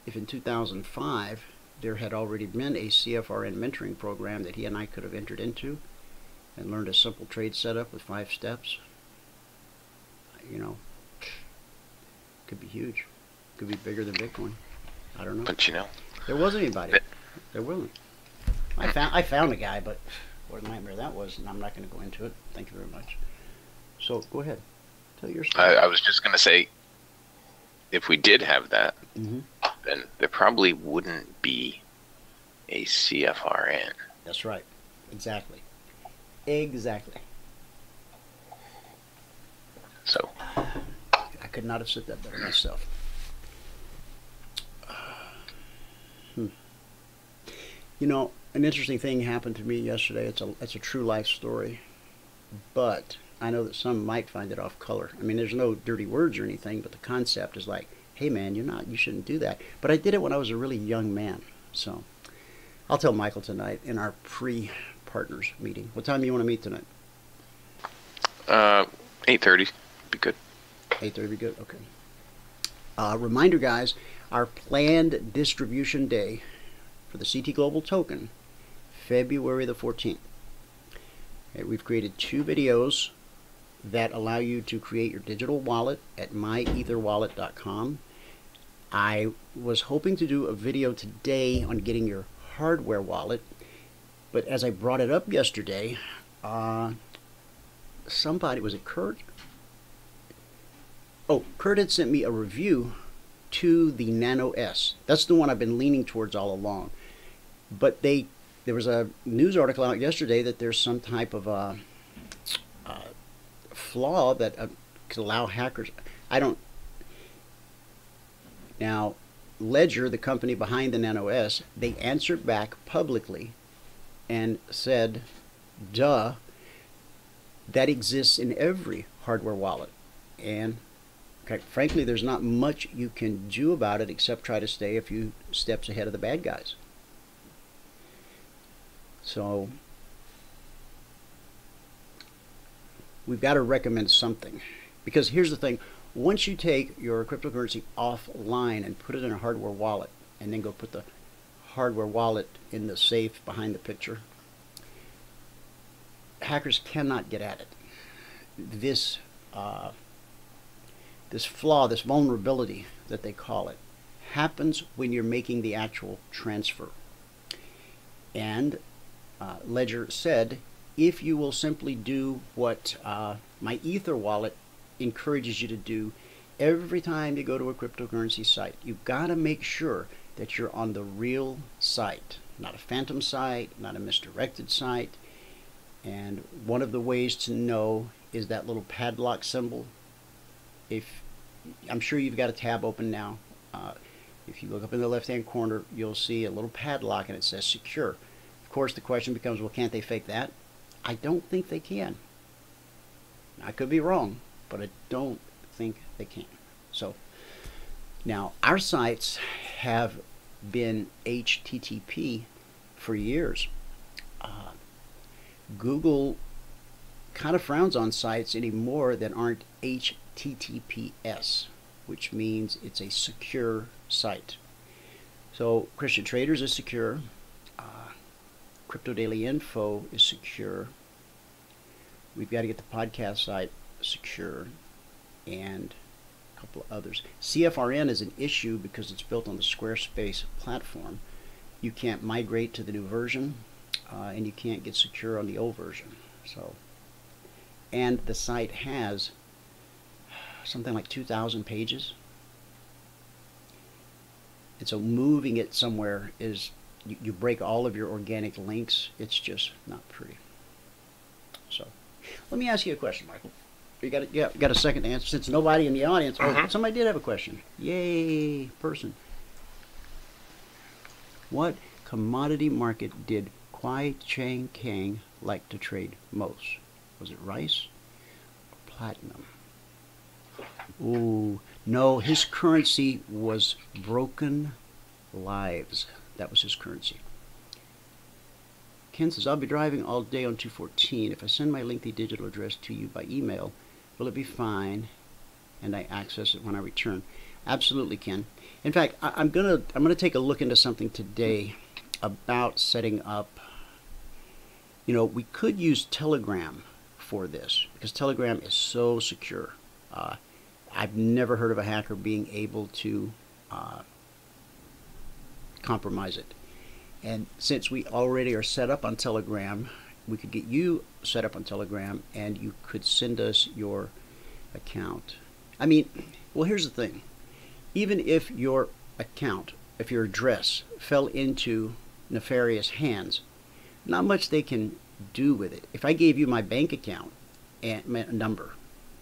if in 2005 there had already been a CFRN mentoring program that he and I could have entered into and learned a simple trade setup with 5 steps. You know, could be huge. Could be bigger than Bitcoin. I don't know. But you know, there wasn't anybody. There wasn't. I found a guy, but what a nightmare that was, and I'm not going to go into it. Thank you very much. So go ahead. Tell your story. I was just going to say, if we did have that, then there probably wouldn't be a CFRN. That's right. Exactly. Exactly. So I could not have said that better myself. You know, an interesting thing happened to me yesterday. It's a true life story, but I know that some might find it off color. I mean, there's no dirty words or anything, but the concept is like, hey man, you shouldn't do that. But I did it when I was a really young man. So I'll tell Michael tonight in our pre-partners meeting. What time do you want to meet tonight? 8:30 be good. 8:30 be good? Okay. Reminder, guys, our planned distribution day for the CT Global token, February the 14th. Okay, we've created 2 videos that allow you to create your digital wallet at myetherwallet.com. I was hoping to do a video today on getting your hardware wallet, but as I brought it up yesterday, somebody, was it Kurt? Oh, Kurt had sent me a review to the Nano S. That's the one I've been leaning towards all along. But they there was a news article out yesterday that there's some type of flaw that could allow hackers. Now, Ledger, the company behind the NanoS, they answered back publicly and said, duh, that exists in every hardware wallet. And frankly, there's not much you can do about it except try to stay a few steps ahead of the bad guys. So we've got to recommend something. Because here's the thing. Once you take your cryptocurrency offline and put it in a hardware wallet, and then go put the hardware wallet in the safe behind the picture, hackers cannot get at it. This flaw, this vulnerability that they call it, happens when you're making the actual transfer. And Ledger said, if you will simply do what my Ether wallet encourages you to do every time you go to a cryptocurrency site, you've got to make sure that you're on the real site, not a phantom site, not a misdirected site. And one of the ways to know is that little padlock symbol. I'm sure you've got a tab open now. If you look up in the left hand corner, you'll see a little padlock and it says secure. Of course, the question becomes, well, can't they fake that? I don't think they can. I could be wrong, but I don't think they can. So now our sites have been HTTP for years. Google kind of frowns on sites anymore that aren't HTTPS, which means it's a secure site. So Christian Traders is secure. Crypto Daily Info is secure. We've got to get the podcast site secure, and a couple of others. CFRN is an issue because it's built on the Squarespace platform. You can't migrate to the new version, and you can't get secure on the old version. So, and the site has something like 2,000 pages, and so moving it somewhere is, you break all of your organic links. It's just not pretty. So let me ask you a question, Michael. You got a second to answer, since nobody in the audience. Oh, somebody did have a question. Yay, person. What commodity market did Kwai Chang Kang like to trade most? Was it rice or platinum? Ooh, no, his currency was broken lives. That was his currency. Ken says, I'll be driving all day on 214. If I send my lengthy digital address to you by email, will it be fine and I access it when I return? Absolutely, Ken. In fact, I'm gonna take a look into something today about setting up. You know, we could use Telegram for this because Telegram is so secure. I've never heard of a hacker being able to compromise it. And since we already are set up on Telegram, we could get you set up on Telegram and you could send us your account. I mean, well, here's the thing. Even if your account, if your address fell into nefarious hands, not much they can do with it. If I gave you my bank account and number,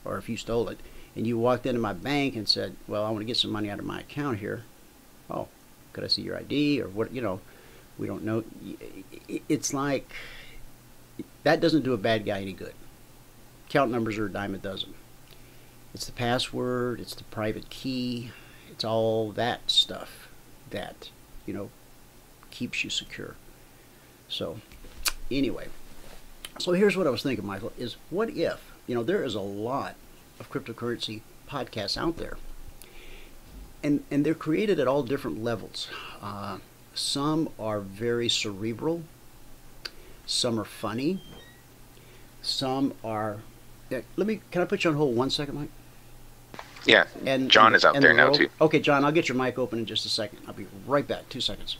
or if you stole it, and you walked into my bank and said, well, I want to get some money out of my account here. Oh, could I see your ID or what? You know, we don't know. It's like, that doesn't do a bad guy any good. Account numbers are a dime a dozen. It's the password, it's the private key, it's all that stuff that, you know, keeps you secure. So anyway, so here's what I was thinking, Michael, is what if, you know, there is a lot of cryptocurrency podcasts out there, and they're created at all different levels. Some are very cerebral, some are funny, some are, can I put you on hold 1 second, Mike? Yeah, and John is out there now too. Okay, John, I'll get your mic open in just a second. I'll be right back, 2 seconds.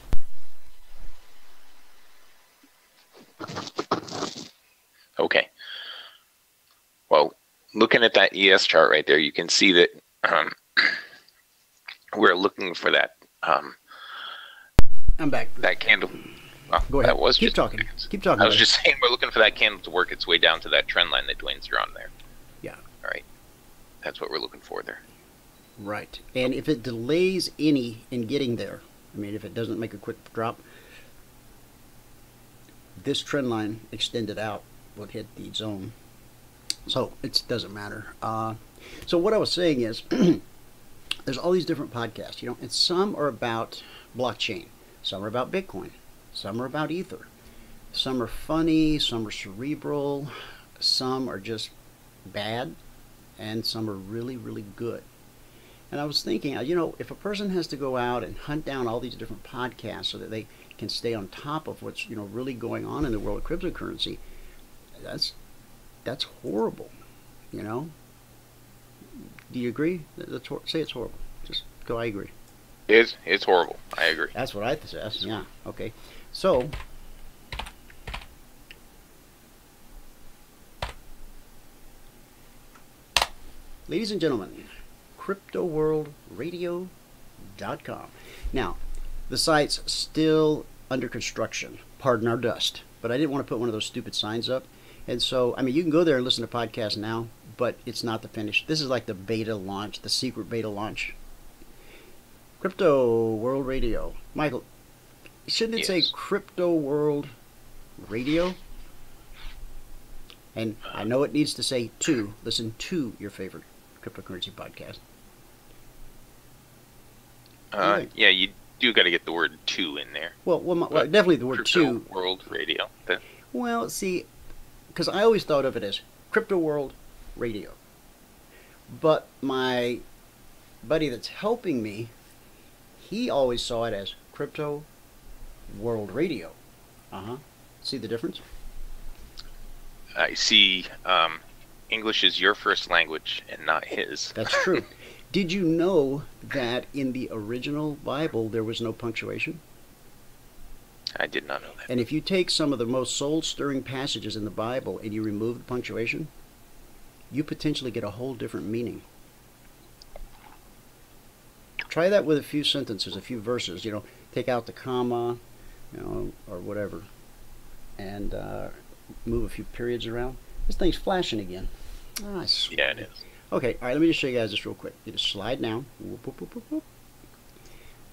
Okay. Well, looking at that ES chart right there, you can see that we're looking for that. I'm back. That candle. Well, Go ahead. That was Keep just talking. seconds. Keep talking. I was buddy. just saying we're looking for that candle to work its way down to that trend line that Dwayne's drawn there. Yeah. All right. That's what we're looking for there. Right. And if it delays any in getting there, I mean, if it doesn't make a quick drop, this trend line extended out will hit the zone. So it doesn't matter. So what I was saying is, there's all these different podcasts, you know, and some are about blockchain, some are about Bitcoin, some are about Ether, some are funny, some are cerebral, some are just bad, and some are really, really good. And I was thinking, you know, if a person has to go out and hunt down all these different podcasts so that they can stay on top of what's, you know, really going on in the world of cryptocurrency, that's horrible, you know. Do you agree? Say it's horrible. Just go, I agree. It's horrible. I agree. That's what I say. Yeah. Okay. So, ladies and gentlemen, CryptoWorldRadio.com. Now, the site's still under construction. Pardon our dust. But I didn't want to put one of those stupid signs up. And so, I mean, you can go there and listen to podcasts now, but it's not the finish. This is like the beta launch, the secret beta launch. Crypto World Radio. Michael, shouldn't it say Crypto World Radio? And I know it needs to say listen to your favorite cryptocurrency podcast. Yeah, you do got to get the word "to" in there. Well, definitely the word Crypto "to." World Radio. Well, see, because I always thought of it as Crypto World Radio. But my buddy that's helping me, he always saw it as Crypto World Radio. See the difference? I see. English is your first language and not his. That's true. Did you know that in the original Bible there was no punctuation? I did not know that. And if you take some of the most soul-stirring passages in the Bible and you remove the punctuation, you potentially get a whole different meaning. Try that with a few sentences, a few verses. You know, take out the comma, you know, or whatever, and move a few periods around. This thing's flashing again. Ah, yeah, it is. Okay, all right, let me just show you guys this real quick. You just slide down. Whoop, whoop, whoop, whoop, whoop.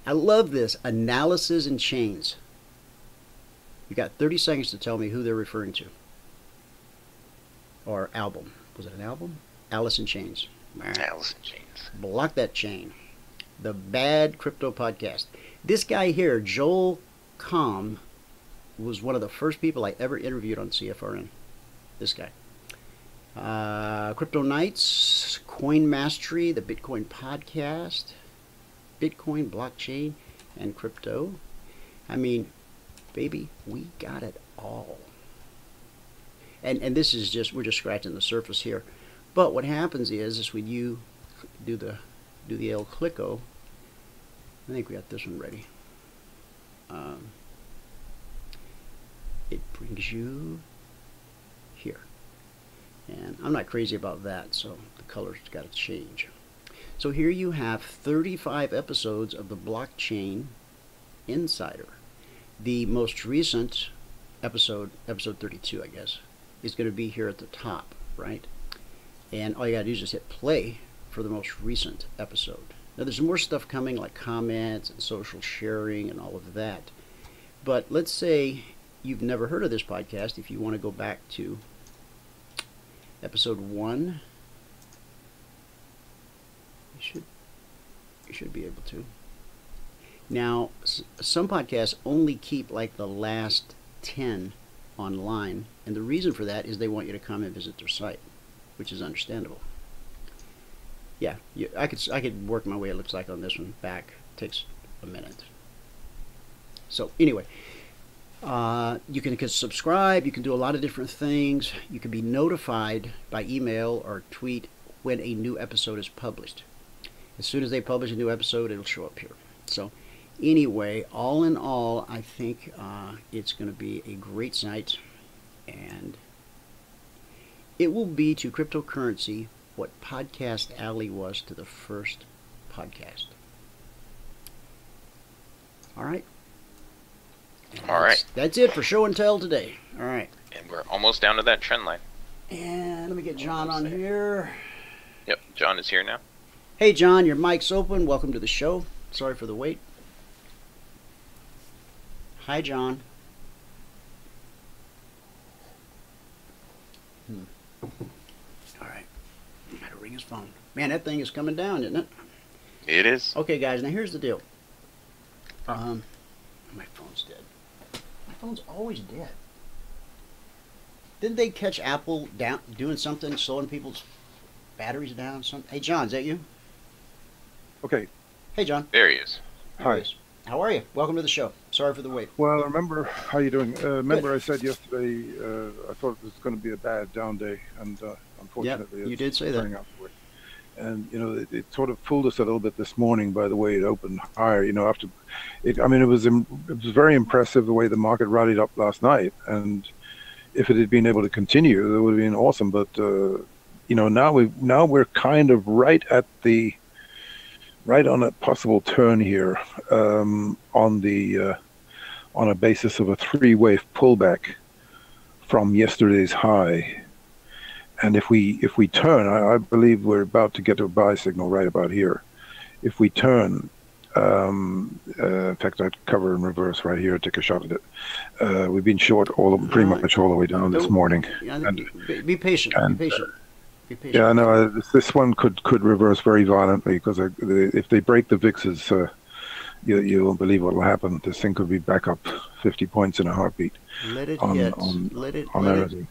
I love this. Analysis in chains. You got 30 seconds to tell me who they're referring to. Or album. Was it an album? Alice in Chains. Alice in Chains. Block that chain. The Bad Crypto Podcast. This guy here, Joel Comm, was one of the first people I ever interviewed on CFRN. This guy. Crypto Nights, Coin Mastery, the Bitcoin Podcast, Bitcoin, Blockchain, and Crypto. I mean, baby, we got it all. And this is just, we're just scratching the surface here. But what happens is when you do the El Clico, I think we got this one ready. It brings you here. And I'm not crazy about that, so the color's got to change. So here you have 35 episodes of the Blockchain Insider. The most recent episode 32, I guess, is going to be here at the top, right? And all you got to do is just hit play for the most recent episode. Now there's more stuff coming, like comments and social sharing and all of that. But let's say you've never heard of this podcast. If you want to go back to episode 1, you should be able to. Now, some podcasts only keep like the last 10 online, and the reason for that is they want you to come and visit their site, which is understandable. Yeah, I could work my way, it looks like, on this one back. It takes a minute. So anyway, you can subscribe, you can do a lot of different things. You can be notified by email or tweet when a new episode is published. As soon as they publish a new episode, it'll show up here. So anyway, all in all, I think it's going to be a great site, and it will be to cryptocurrency what Podcast Alley was to the first podcast. All right? All right. That's it for show and tell today. All right. And we're almost down to that trend line. And let me get John on here. Yep, John is here now. Hey, John, your mic's open. Welcome to the show. Sorry for the wait. Hi, John. All right. I gotta ring his phone. Man, that thing is coming down, isn't it? It is. Okay, guys, now here's the deal. My phone's dead. My phone's always dead. Didn't they catch Apple down doing something, slowing people's batteries down? Something? Hey, John, is that you? Okay. Hey, John. There he is. There he is. How are you? Welcome to the show. Sorry for the wait. Well, remember, how you doing? Remember I said yesterday I thought it was going to be a bad down day, and unfortunately, you did say that. turning out the way. And you know, it sort of fooled us a little bit this morning by the way it opened higher. You know, after it, I mean, it was very impressive the way the market rallied up last night, and if it had been able to continue, it would have been awesome. But you know, now we're kind of right on a possible turn here, on a basis of a three-wave pullback from yesterday's high. And if we turn, I believe we're about to get to a buy signal right about here. If we turn, in fact, I'd cover in reverse right here, take a shot at it. We've been short pretty much all the way down this morning. Be patient. Be patient. Be patient. Yeah, no, this one could reverse very violently, because if they break the VIXs, you won't believe what will happen. This thing could be back up 50 points in a heartbeat. Let it on get. everything.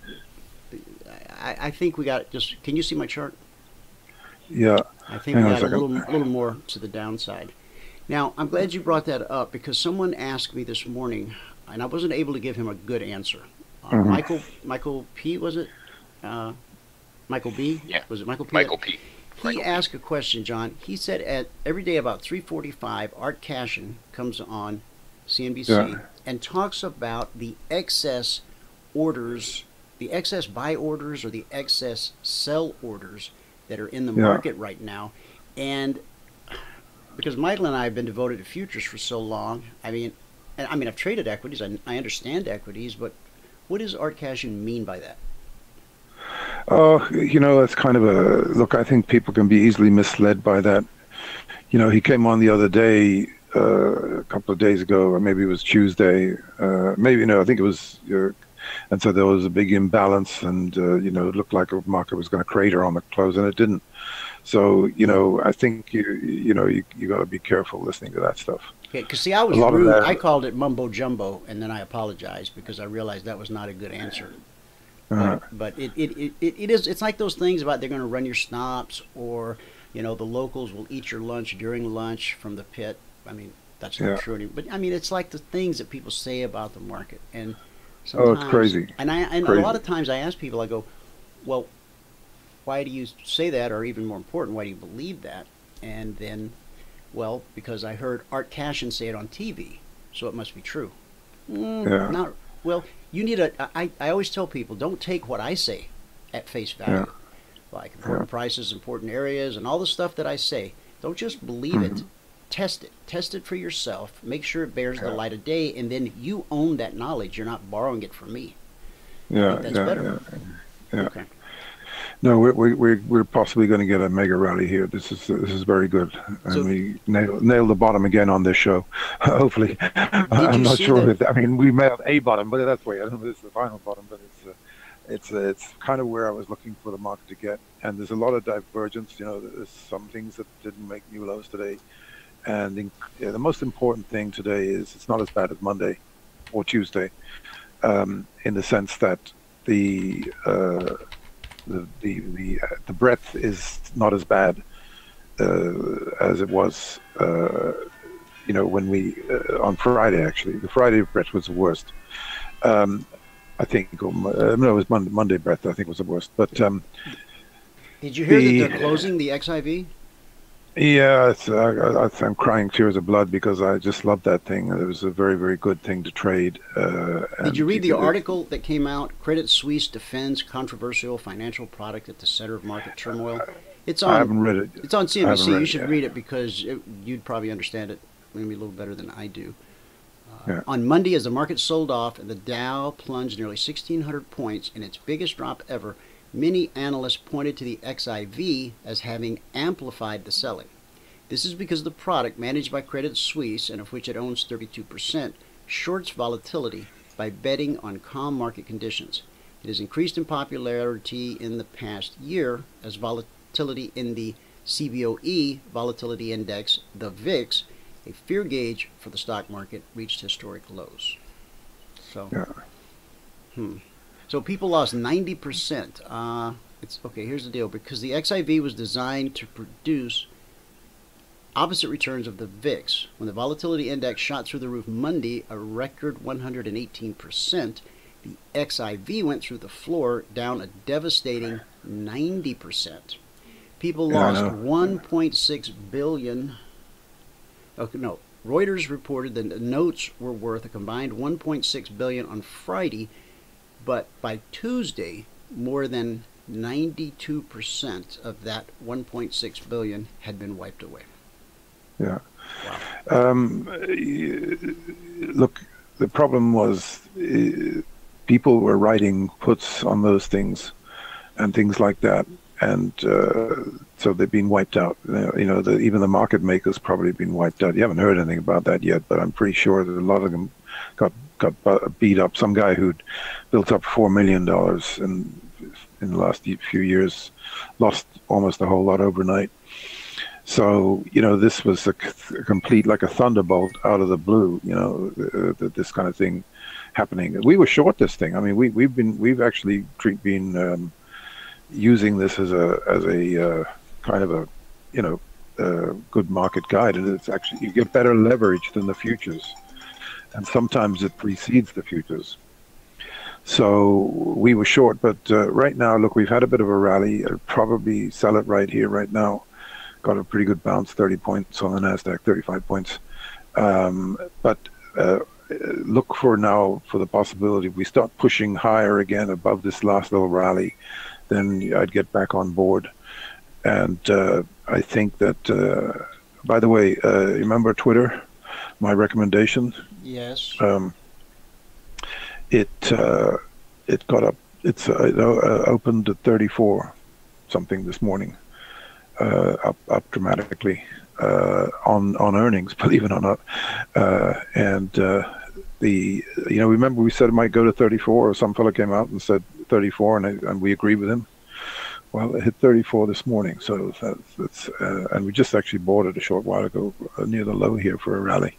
I think we got just. Can you see my chart? Yeah. I think we got a little more to the downside. Now, I'm glad you brought that up, because someone asked me this morning, and I wasn't able to give him a good answer. Michael P, was it? Michael B? Yeah. Was it Michael P? Michael P. He asked a question, John. He said every day about 3:45, Art Cashin comes on CNBC and talks about the excess orders, the excess buy orders or the excess sell orders that are in the market right now. And because Michael and I have been devoted to futures for so long, I mean, I've traded equities, I understand equities, but what does Art Cashin mean by that? Oh, you know, that's kind of look, I think people can be easily misled by that. You know, he came on the other day, a couple of days ago, or maybe it was Tuesday, maybe, I think it was, and so there was a big imbalance, and, it looked like a market was going to crater on the close, and it didn't. So, I think, you got to be careful listening to that stuff. Okay, because see, I was rude. I called it mumbo jumbo, and then I apologized because I realized that was not a good answer. But it is. It's like those things about they're going to run your stops, or the locals will eat your lunch during lunch from the pit. I mean, that's not true anymore. But I mean, it's like the things that people say about the market, and sometimes, it's crazy. And crazy. A lot of times I ask people, I go, well, why do you say that, or even more important, why do you believe that? And then, well, because I heard Art Cashin say it on TV, so it must be true. Not well. You need I always tell people, don't take what I say at face value, like important prices, important areas, and all the stuff that I say. Don't just believe it. Test it for yourself. Make sure it bears the light of day, and then you own that knowledge. You're not borrowing it from me. I think that's better. Okay. No, we're possibly going to get a mega rally here. This is very good, and we nail the bottom again on this show. Hopefully, I'm not sure. I mean, we may have a bottom, but that's the way. I don't know if it's the final bottom, but it's kind of where I was looking for the market to get. And there's a lot of divergence. There's some things that didn't make new lows today, and the most important thing today is it's not as bad as Monday or Tuesday, in the sense that the breadth is not as bad as it was when we on Friday. Actually, the Friday breadth was the worst. I think it was Monday breadth. I think was the worst. But did you hear that they're closing the XIV? Yeah, I'm crying tears of blood because I just love that thing. It was a very, very good thing to trade. Did you read the article that came out? Credit Suisse defends controversial financial product at the center of market turmoil. I haven't read it. It's on CNBC. You should read it because you'd probably understand it maybe a little better than I do. On Monday, as the market sold off and the Dow plunged nearly 1,600 points in its biggest drop ever, many analysts pointed to the XIV as having amplified the selling. This is because the product, managed by Credit Suisse, and of which it owns 32%, shorts volatility by betting on calm market conditions. It has increased in popularity in the past year as volatility in the CBOE volatility index, the VIX, a fear gauge for the stock market, reached historic lows. So, So people lost 90%. It's okay. Here's the deal: because the XIV was designed to produce opposite returns of the VIX. When the volatility index shot through the roof Monday, a record 118%, the XIV went through the floor, down a devastating 90%. People lost 1.6 billion. Okay, no. Reuters reported that the notes were worth a combined 1.6 billion on Friday, but by Tuesday, more than 92% of that 1.6 billion had been wiped away. Yeah. Wow. Look, the problem was people were writing puts on those things and things like that, and so they've been wiped out. Even the market makers probably been wiped out. You haven't heard anything about that yet, but I'm pretty sure that a lot of them got beat up. Some guy who'd built up $4 million in the last few years lost almost a whole lot overnight. So, this was a complete, like a thunderbolt out of the blue, this kind of thing happening. We were short this thing. I mean, we've actually been using this as a kind of a good market guide, and it's actually, you get better leverage than the futures, and sometimes it precedes the futures. So we were short, but right now, look, we've had a bit of a rally. I'll probably sell it right here, right now. Got a pretty good bounce, 30 points on the NASDAQ, 35 points. But look for now for the possibility if we start pushing higher again above this last little rally, then I'd get back on board. And I think that, by the way, remember Twitter, my recommendation? Yes. It got up, it's opened at 34 something this morning. Up dramatically on earnings, believe it or not, and remember we said it might go to 34, or some fella came out and said 34, and we agreed with him. Well, it hit 34 this morning, so that's and we just actually bought it a short while ago near the low here for a rally.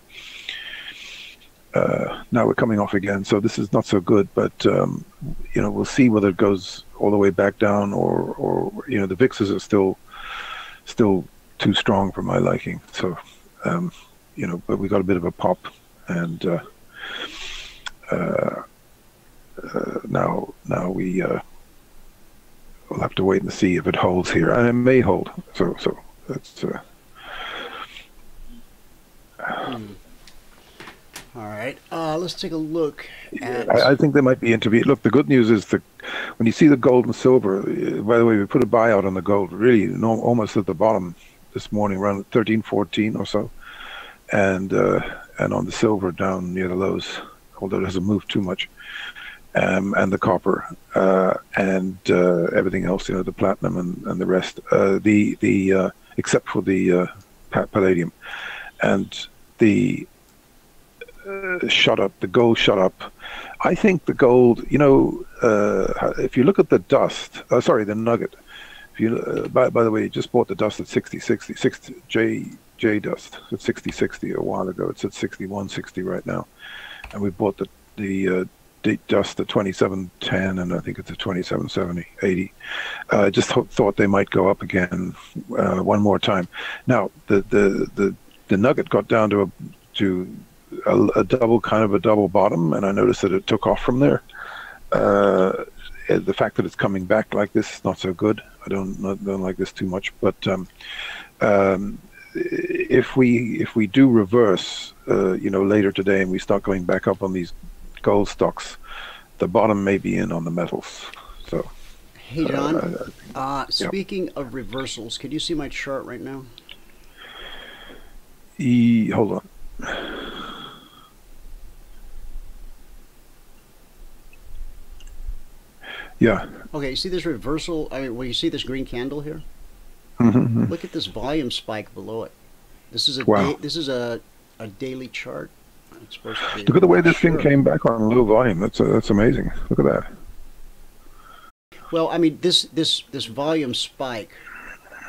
Now we're coming off again, so this is not so good, but we'll see whether it goes all the way back down, or the VIXs are still too strong for my liking. So, but we got a bit of a pop, and now we we'll have to wait and see if it holds here, and it may hold. So that's. All right, let's take a look at... I think they might be interviewed. Look, the good news is that when you see the gold and silver, by the way, we put a buyout on the gold, really almost at the bottom this morning, around 13.14 or so, and on the silver down near the lows, although it hasn't moved too much, and the copper and everything else, the platinum and the rest, except for the palladium, and the shot up. The gold shot up. I think the gold, if you look at the dust, the nugget. If you, by the way, you just bought the dust at 60 J dust at 60.60 a while ago. It's at 61.60 right now, and we bought the dust at 27.10, and I think it's at 27.70, 80. Just thought they might go up again one more time. Now the nugget got down to a double bottom, and I noticed that it took off from there. The fact that it's coming back like this is not so good. I don't like this too much, but if we do reverse, later today, and we start going back up on these gold stocks, the bottom may be in on the metals. So, hey John, speaking of reversals, could you see my chart right now? Hold on. Yeah. Okay, you see this reversal? I mean, when you see this green candle here, look at this volume spike below it. This is a this is a daily chart. It's supposed to be. Look at the way this thing came back on low volume. That's amazing. Look at that. Well, I mean, this volume spike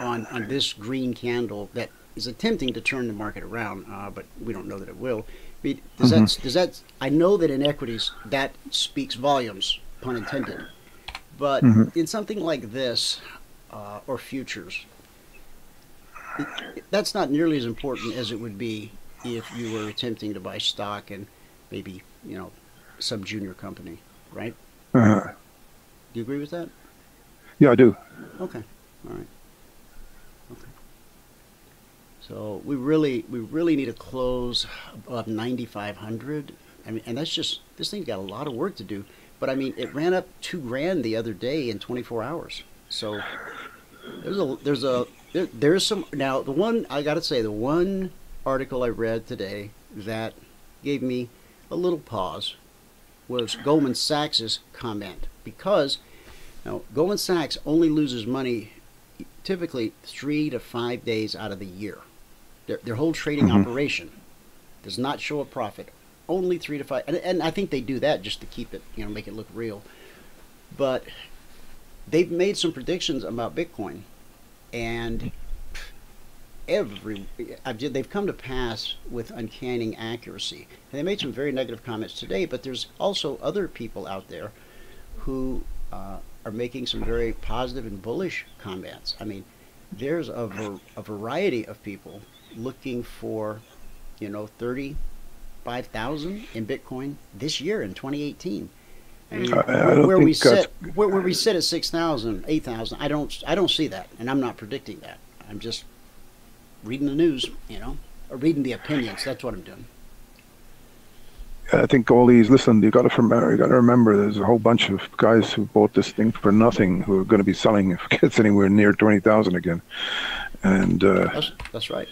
on this green candle that is attempting to turn the market around, but we don't know that it will. I mean, does that? I know that in equities that speaks volumes, pun intended. But in something like this, or futures, that's not nearly as important as it would be if you were attempting to buy stock and maybe, you know, some junior company, right? Do you agree with that? Yeah, I do. Okay. All right. Okay. So we really need to close above 9,500. I mean, and that's just, this thing's got a lot of work to do. But I mean, it ran up $2,000 the other day in 24 hours. So there's some. Now, the one I got to say, the one article I read today that gave me a little pause was Goldman Sachs's comment, because now Goldman Sachs only loses money typically 3 to 5 days out of the year. Their whole trading operation does not show a profit. Only 3 to 5, and I think they do that just to keep it, you know, make it look real. But they've made some predictions about Bitcoin, and they've come to pass with uncanny accuracy. And they made some very negative comments today, but there's also other people out there who are making some very positive and bullish comments. I mean, there's a variety of people looking for, you know, 35,000 in Bitcoin this year in 2018. I mean, where we sit at 6,000, 8,000, I don't see that, and I'm not predicting that. I'm just reading the news, you know, or reading the opinions. That's what I'm doing. I think all these. Listen, you got to remember. There's a whole bunch of guys who bought this thing for nothing who are going to be selling if it gets anywhere near 20,000 again. And that's right.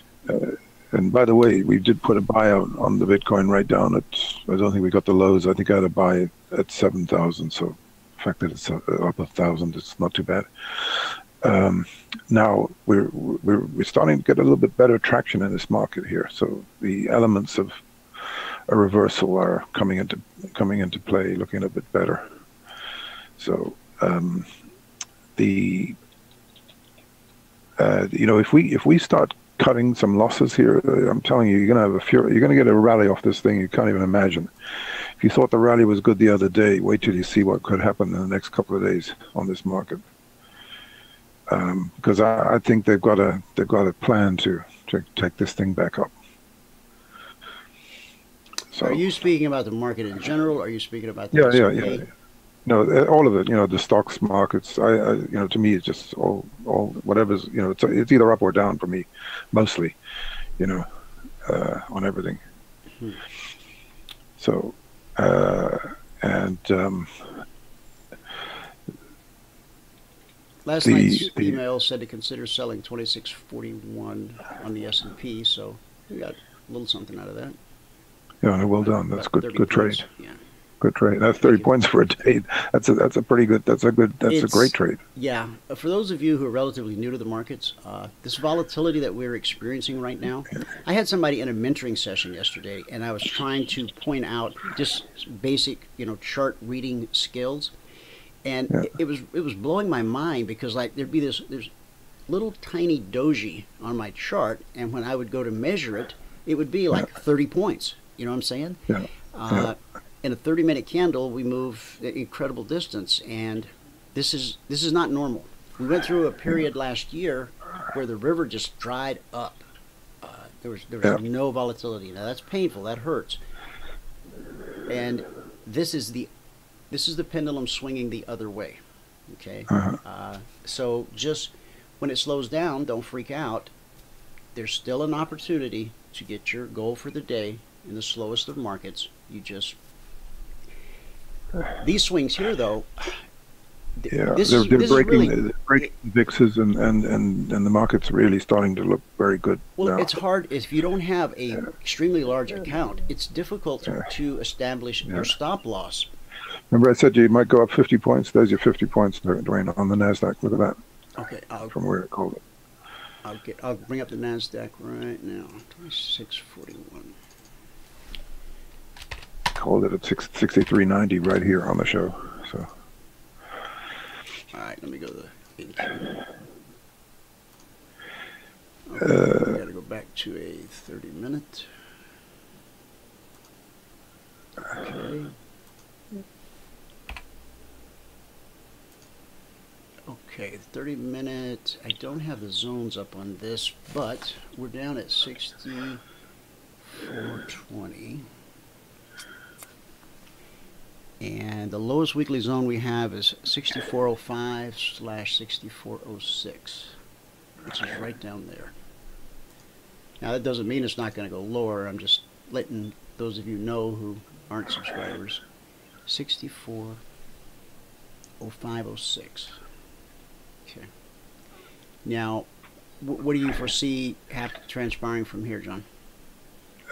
And by the way, we did put a buyout on the Bitcoin right down at, I don't think we got the lows. I think I had a buy at 7,000. So the fact that it's up 1,000, it's not too bad. Now we're starting to get a little bit better traction in this market here. So the elements of a reversal are coming into play, looking a bit better. So you know, if we start cutting some losses here, I'm telling you, you're gonna get a rally off this thing you can't even imagine. If you thought the rally was good the other day, wait till you see what could happen in the next couple of days on this market. Because I think they've got a plan to take this thing back up. So, are you speaking about the market in general? Or are you speaking about the yeah. No, all of it. You know, the stocks, markets. You know, to me, it's just all whatever's. You know, it's either up or down for me, mostly. You know, on everything. So, last night's email said to consider selling 2641 on the S&P. So we got a little something out of that. Yeah, well done. That's good trade. Yeah. Good trade. That's 30 points for a day. That's a pretty good. That's a great trade. Yeah. For those of you who are relatively new to the markets, this volatility that we're experiencing right now, I had somebody in a mentoring session yesterday, and I was trying to point out just basic, you know, chart reading skills, and it was blowing my mind, because like there's little tiny doji on my chart, and when I would go to measure it, it would be like 30 points. You know what I'm saying? Yeah. In a 30-minute candle, we move an incredible distance, and this is not normal. We went through a period last year where the river just dried up. There was no volatility. Now that's painful. That hurts. And this is the pendulum swinging the other way. Okay. So just when it slows down, don't freak out. There's still an opportunity to get your goal for the day in the slowest of markets. You just, these swings here though, they're breaking VIXs, and the market's really starting to look very good. Well, now. It's hard if you don't have a extremely large account. It's difficult to establish your stop loss. Remember I said you might go up 50 points? There's your 50 points, Dwayne, on the NASDAQ. Look at that. Okay. From where it called it. I'll bring up the NASDAQ right now. 2641. Called it at 63.90 right here on the show. So. All right, let me go to the entry. Okay, got to go back to a 30-minute. Okay. Okay, 30-minute. I don't have the zones up on this, but we're down at 64.20. And the lowest weekly zone we have is 6405/6406, which is right down there. Now that doesn't mean it's not going to go lower. I'm just letting those of you know who aren't subscribers. 640506. Okay. Now, what do you foresee transpiring from here, John?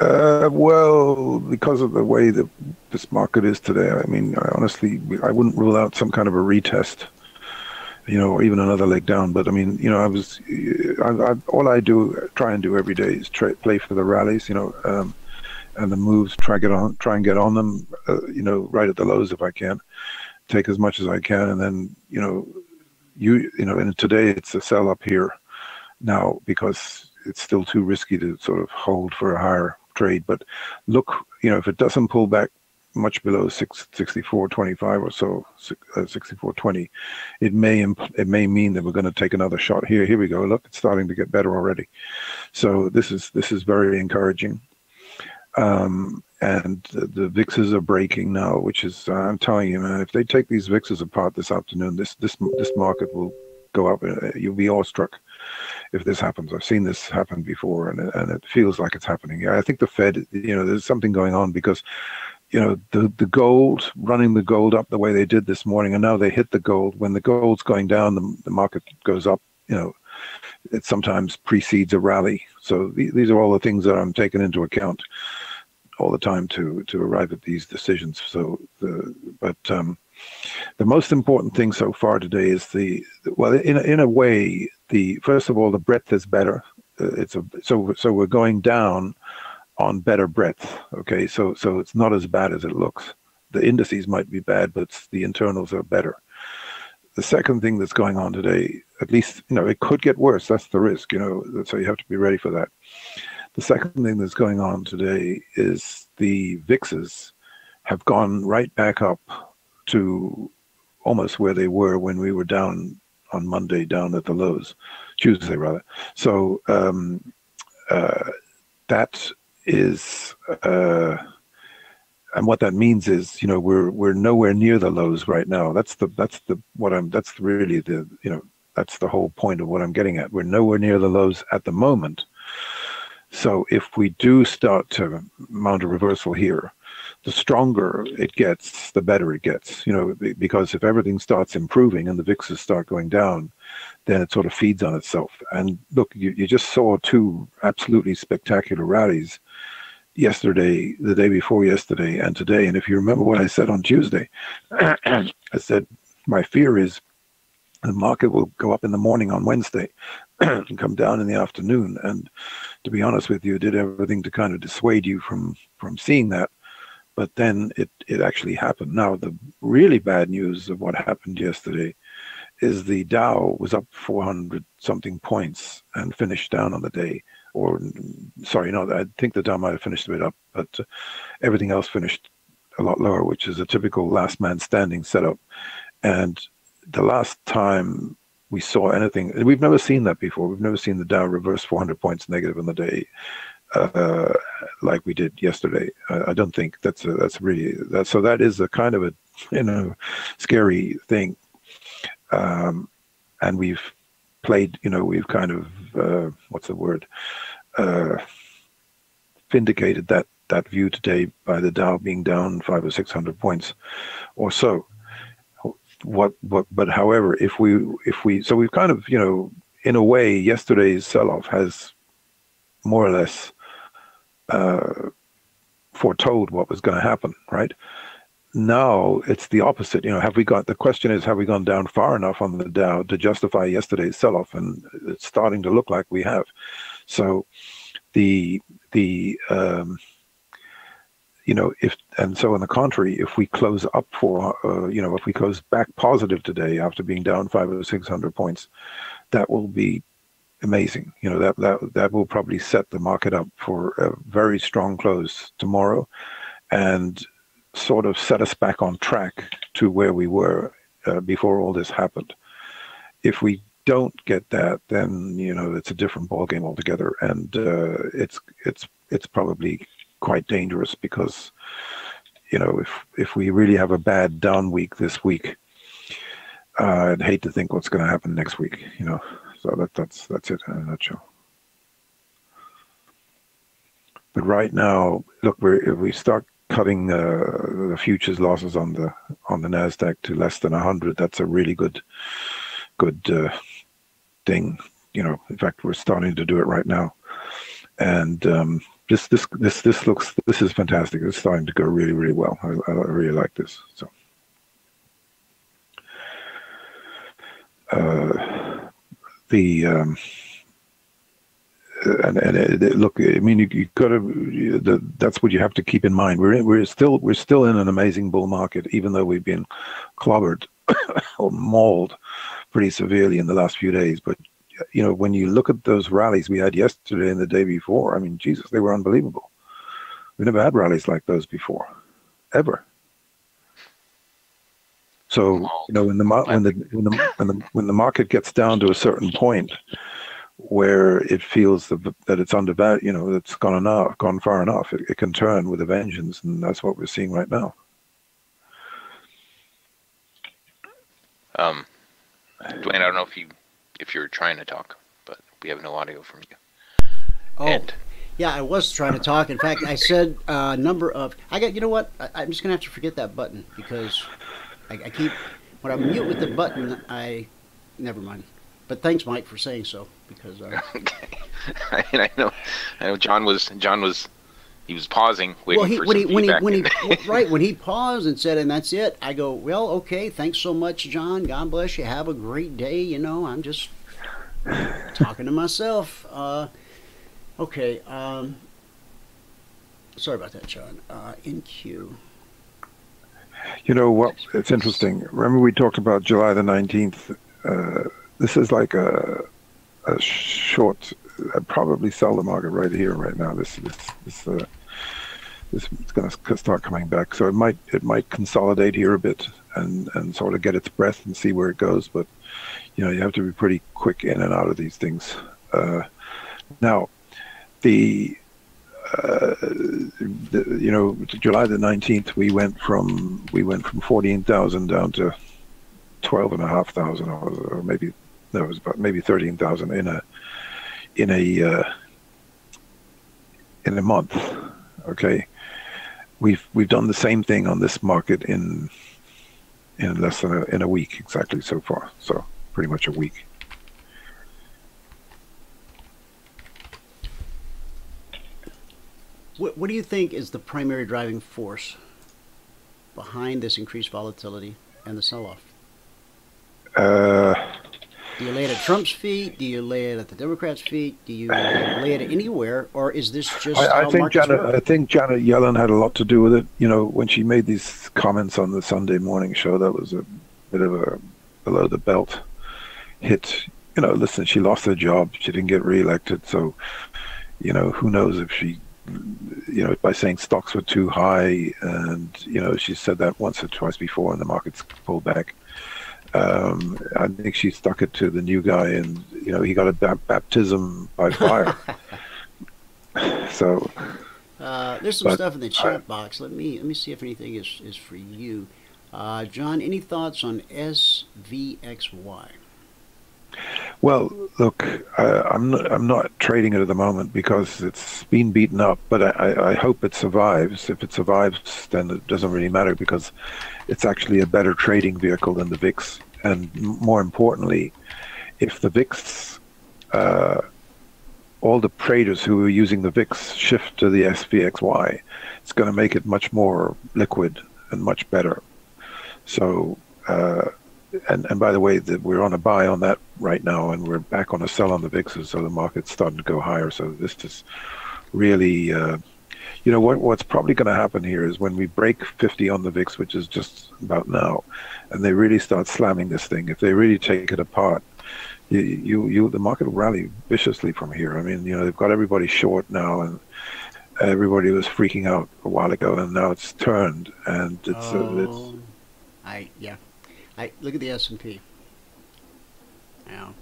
Well, because of the way that this market is today, I mean, honestly, I wouldn't rule out some kind of a retest, or even another leg down. But I mean, all I try and do every day is play for the rallies, and the moves, try and get on them, right at the lows if I can, take as much as I can, and then, and today it's a sell up here now because it's still too risky to sort of hold for a higher trade. But look, if it doesn't pull back much below 64.25 or so, 64.20, it may mean that we're going to take another shot here. Here we go. Look, it's starting to get better already. So this is very encouraging. And the VIXs are breaking now, which is, I'm telling you, man, if they take these VIXs apart this afternoon, this market will go up. You'll be awestruck if this happens. I've seen this happen before, and it feels like it's happening. I think the Fed, there's something going on because, the gold, running the gold up the way they did this morning, and now they hit the gold. When the gold's going down, the market goes up. It sometimes precedes a rally. So these are all the things that I'm taking into account all the time to arrive at these decisions. So the most important thing so far today is in a way, first of all, the breadth is better. So we're going down on better breadth. Okay, so it's not as bad as it looks. The indices might be bad, but the internals are better. The second thing that's going on today, at least, it could get worse. That's the risk, so you have to be ready for that. The second thing that's going on today is the VIXs have gone right back up to almost where they were when we were down on Monday, down at the lows, Tuesday rather. So that is, and what that means is, we're nowhere near the lows right now. That's really that's the whole point of what I'm getting at. We're nowhere near the lows at the moment. So if we do start to mount a reversal here, the stronger it gets, the better it gets, because if everything starts improving and the VIXs start going down, then it sort of feeds on itself. And look, you just saw two absolutely spectacular rallies yesterday, the day before yesterday, and today. And if you remember what I said on Tuesday, I said, my fear is the market will go up in the morning on Wednesday and come down in the afternoon. And to be honest with you, it did everything to kind of dissuade you from seeing that. But then it actually happened. Now, the really bad news of what happened yesterday is the Dow was up 400 something points and finished down on the day. Or, sorry, no, I think the Dow might have finished a bit up, but everything else finished a lot lower, which is a typical last man standing setup. And the last time we saw anything, and we've never seen that before. We've never seen the Dow reverse 400 points negative in the day, like we did yesterday. I don't think that's really that. So that is a kind of a scary thing. And we've played, we've kind of what's the word? Vindicated that view today by the Dow being down 500 or 600 points or so. But however, if we so we've kind of, in a way, yesterday's sell-off has more or less foretold what was going to happen, right? now it's the opposite. The question is, have we gone down far enough on the Dow to justify yesterday's sell-off? And it's starting to look like we have. So so on the contrary, if we close up if we close back positive today after being down 500 or 600 points, that will be amazing. That will probably set the market up for a very strong close tomorrow, and sort of set us back on track to where we were before all this happened. If we don't get that, then it's a different ballgame altogether, and it's probably quite dangerous, because if we really have a bad down week this week, I'd hate to think what's going to happen next week. So that's it in a nutshell. But right now, look, if we start cutting the futures losses on the Nasdaq to less than 100, that's a really good thing. In fact, we're starting to do it right now, and this is fantastic. It's starting to go really, really well. I really like this. So. Look, I mean, you got to. That's what you have to keep in mind. We're still in an amazing bull market, even though we've been clobbered or mauled pretty severely in the last few days. But when you look at those rallies we had yesterday and the day before, I mean, Jesus, they were unbelievable. We never had rallies like those before, ever. So when the market gets down to a certain point where it feels that it's undervalued, it's gone far enough, it can turn with a vengeance, and that's what we're seeing right now. Dwayne, I don't know if you're trying to talk, but we have no audio from you. Oh, yeah, I was trying to talk. In fact, I said a number of. You know what? I'm just gonna have to forget that button, because I keep when I mute with the button. Never mind. But thanks, Mike, for saying so, because. Okay. I know. John was. He was pausing, waiting for some feedback. When he paused and said, "And that's it," I go, "Well, okay, thanks so much, John. God bless you. Have a great day." I'm just talking to myself. Okay. Sorry about that, John. In queue. You know what? It's interesting. Remember we talked about July the 19th. This is like a short. I'd probably sell the market right here, right now. This is going to start coming back. So it might consolidate here a bit and sort of get its breath and see where it goes. But you have to be pretty quick in and out of these things. Now, July the 19th, we went from 14,000 down to 12,500, or maybe it was about 13,000 in a month. Okay, we've done the same thing on this market in less than a week exactly so far. So pretty much a week. What do you think is the primary driving force behind this increased volatility and the sell-off? Do you lay it at Trump's feet? Do you lay it at the Democrats' feet? Do you lay it anywhere, or is this just I think Janet Yellen had a lot to do with it. When she made these comments on the Sunday morning show, that was a bit of a below the belt hit. Listen, she lost her job. She didn't get reelected, so who knows if she. By saying stocks were too high, and she said that once or twice before, and the markets pulled back. I think she stuck it to the new guy, and he got a baptism by fire. So there's some stuff in the chat box. Let me see if anything is for you, John. Any thoughts on SVXY? Well, look, I'm not trading it at the moment because it's been beaten up, but I hope it survives. If it survives, then it doesn't really matter, because it's actually a better trading vehicle than the VIX. And more importantly, if the VIX, all the traders who are using the VIX shift to the SVXY, it's going to make it much more liquid and much better. So, and by the way, we're on a buy on that right now, and we're back on a sell on the VIXs, so the market's starting to go higher. So this is really, what's probably going to happen here is when we break 50 on the VIX, which is just about now, and they really start slamming this thing, if they really take it apart, the market will rally viciously from here. I mean, they've got everybody short now, and everybody was freaking out a while ago, and now it's turned, and it's I look at the S&P. Now,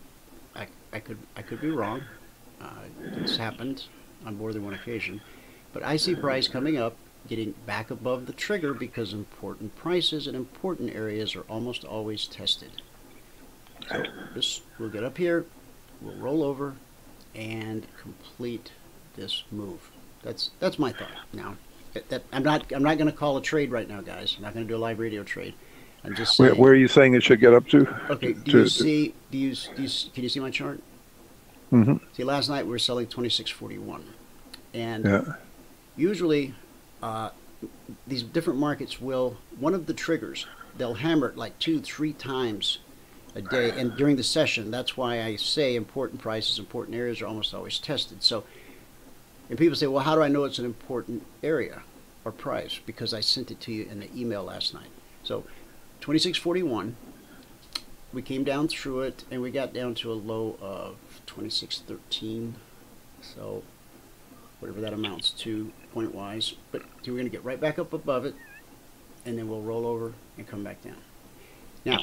I could be wrong. It's happened on more than one occasion, but I see price coming up, getting back above the trigger because important prices and important areas are almost always tested. So we'll get up here, we'll roll over, and complete this move. That's my thought. Now, I'm not going to call a trade right now, guys. I'm not going to do a live radio trade. I'm just saying. Where are you saying it should get up to? Okay. Can you see my chart? Mm-hmm. See, last night we were selling 26.41, and usually these different markets will, one of the triggers, they'll hammer it like 2-3 times a day, and during the session. That's why I say important prices, important areas are almost always tested. So, and people say, well, how do I know it's an important area or price? Because I sent it to you in the email last night. So 26.41, we came down through it, and we got down to a low of 26.13. So whatever that amounts to point-wise. But we're going to get right back up above it, and then we'll roll over and come back down. Now,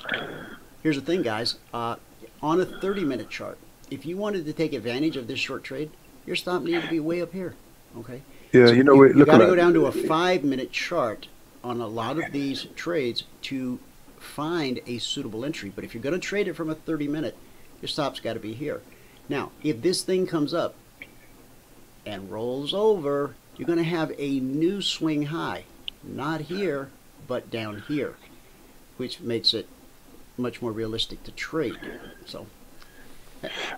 here's the thing, guys. On a 30-minute chart, if you wanted to take advantage of this short trade, your stop needed to be way up here, okay? Yeah, so you got to go down to a 5-minute chart on a lot of these trades to find a suitable entry. But if you're going to trade it from a 30-minute, your stop's got to be here. Now, if this thing comes up and rolls over, you're going to have a new swing high. Not here, but down here, which makes it much more realistic to trade. So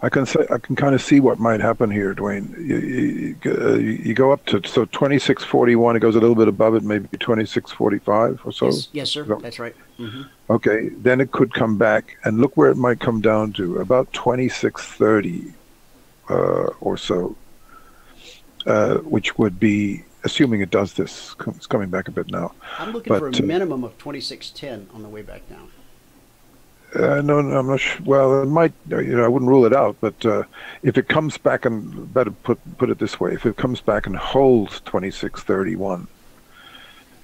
I can kind of see what might happen here, Dwayne. You go up to 26.41. It goes a little bit above it, maybe 26.45 or so. Yes, sir. That's right. Mm-hmm. Okay, then it could come back, and look where it might come down to, about 26.30 or so, which would be, assuming it does this. It's coming back a bit now. I'm looking for a minimum of 26.10 on the way back down. No, I'm not sure. Well, it might. I wouldn't rule it out. But if it comes back, and better put it this way: if it comes back and holds 26.31,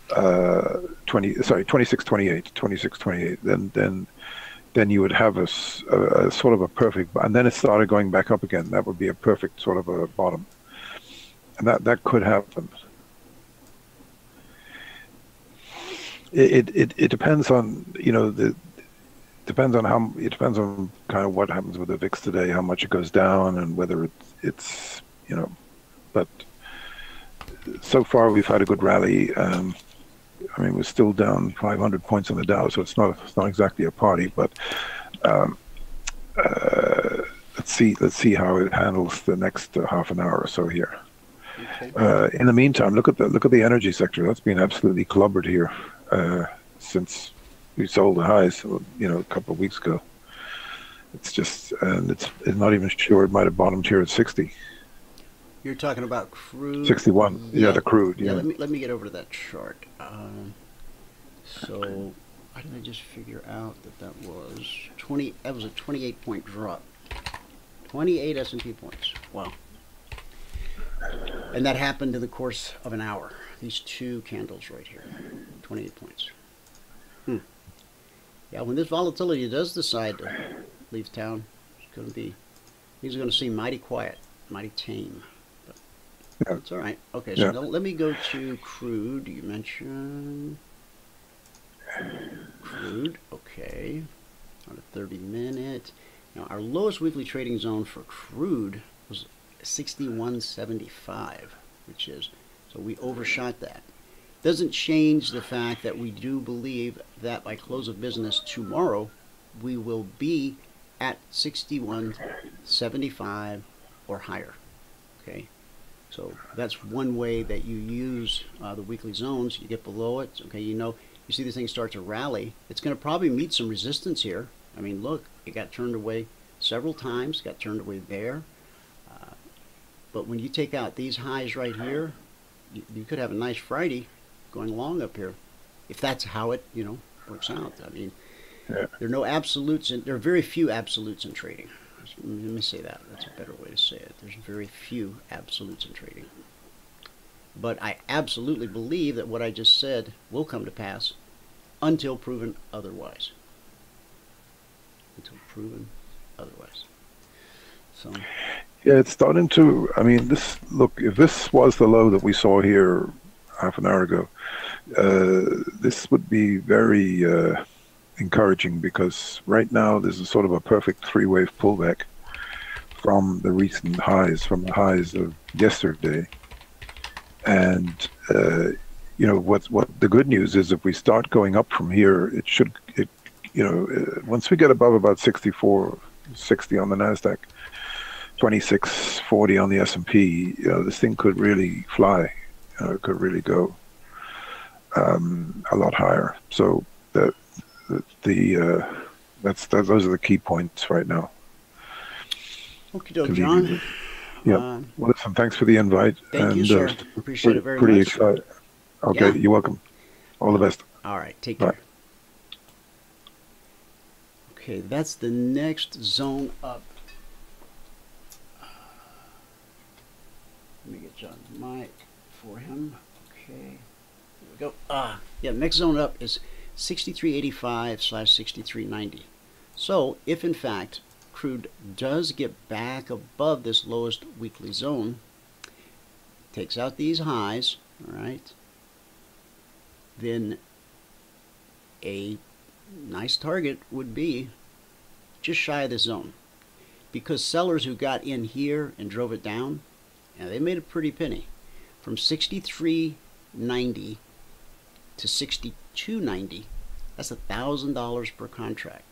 26.28, then you would have a sort of a perfect. And then it started going back up again. That would be a perfect sort of a bottom, and that could happen. It depends on depends on kind of what happens with the VIX today, how much it goes down, and whether it's but so far we've had a good rally. I mean, we're still down 500 points on the Dow, so it's not exactly a party, but let's see how it handles the next half an hour or so here. Okay. In the meantime, look at the energy sector. That's been absolutely clobbered here since we sold the highs, a couple of weeks ago. It's just, and it's not even sure. It might have bottomed here at 60. You're talking about crude. 61. Yeah, the crude. Yeah. Let me get over to that chart. So, how did I just figure out that was 20? That was a 28-point drop. 28 S&P points. Wow. And that happened in the course of an hour. These two candles right here, 28 points. Yeah, when this volatility does decide to leave town, things are going to seem mighty quiet, mighty tame. But it's all right. Okay, so now let me go to crude. You mentioned crude. Okay, on a 30-minute. Now, our lowest weekly trading zone for crude was 61.75, which is, so we overshot that. Doesn't change the fact that we do believe that by close of business tomorrow, we will be at 61.75 or higher. Okay, so that's one way that you use the weekly zones. You get below it. Okay, you see this thing start to rally, it's going to probably meet some resistance here. I mean, look, it got turned away several times, got turned away there. But when you take out these highs right here, you could have a nice Friday going long up here, if that's how it, you know, works out. I mean, there are no absolutes, there are very few absolutes in trading. Let me say that. That's a better way to say it. There's very few absolutes in trading. But I absolutely believe that what I just said will come to pass until proven otherwise. Until proven otherwise. So. Yeah, it's starting to, I mean, this, look, if this was the low that we saw here half an hour ago, this would be very encouraging, because right now there's a sort of a perfect three-wave pullback from the recent highs, from the highs of yesterday. And, you know, what the good news is, if we start going up from here, you know, once we get above about 64.60 on the NASDAQ, 2640 on the S&P, you know, this thing could really fly. It could really go a lot higher. So those are the key points right now. Okie doke, John. Yeah. Well, listen, thanks for the invite. Thank you, sir. Appreciate it very much. Pretty excited. Okay, yeah. You're welcome. All the best. All right, take care. Bye. Okay, that's the next zone up. Let me get John's mic for him. Okay, here we go. Yeah, next zone up is 6385/6390. So, if in fact crude does get back above this lowest weekly zone, takes out these highs, all right, then a nice target would be just shy of the zone, because sellers who got in here and drove it down, and they made a pretty penny from 63.90 to 62.90. That's $1,000 per contract.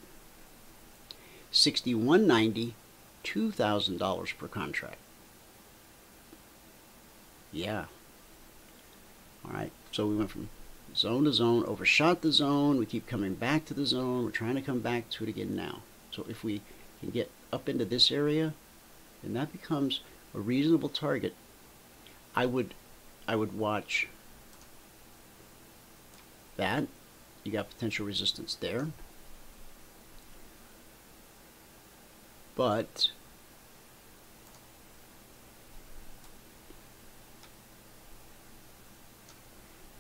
61.90, $2,000 per contract. Yeah. All right. So we went from zone to zone, overshot the zone. We keep coming back to the zone. We're trying to come back to it again now. So if we can get up into this area, then that becomes a reasonable target. I would watch that. You got potential resistance there. But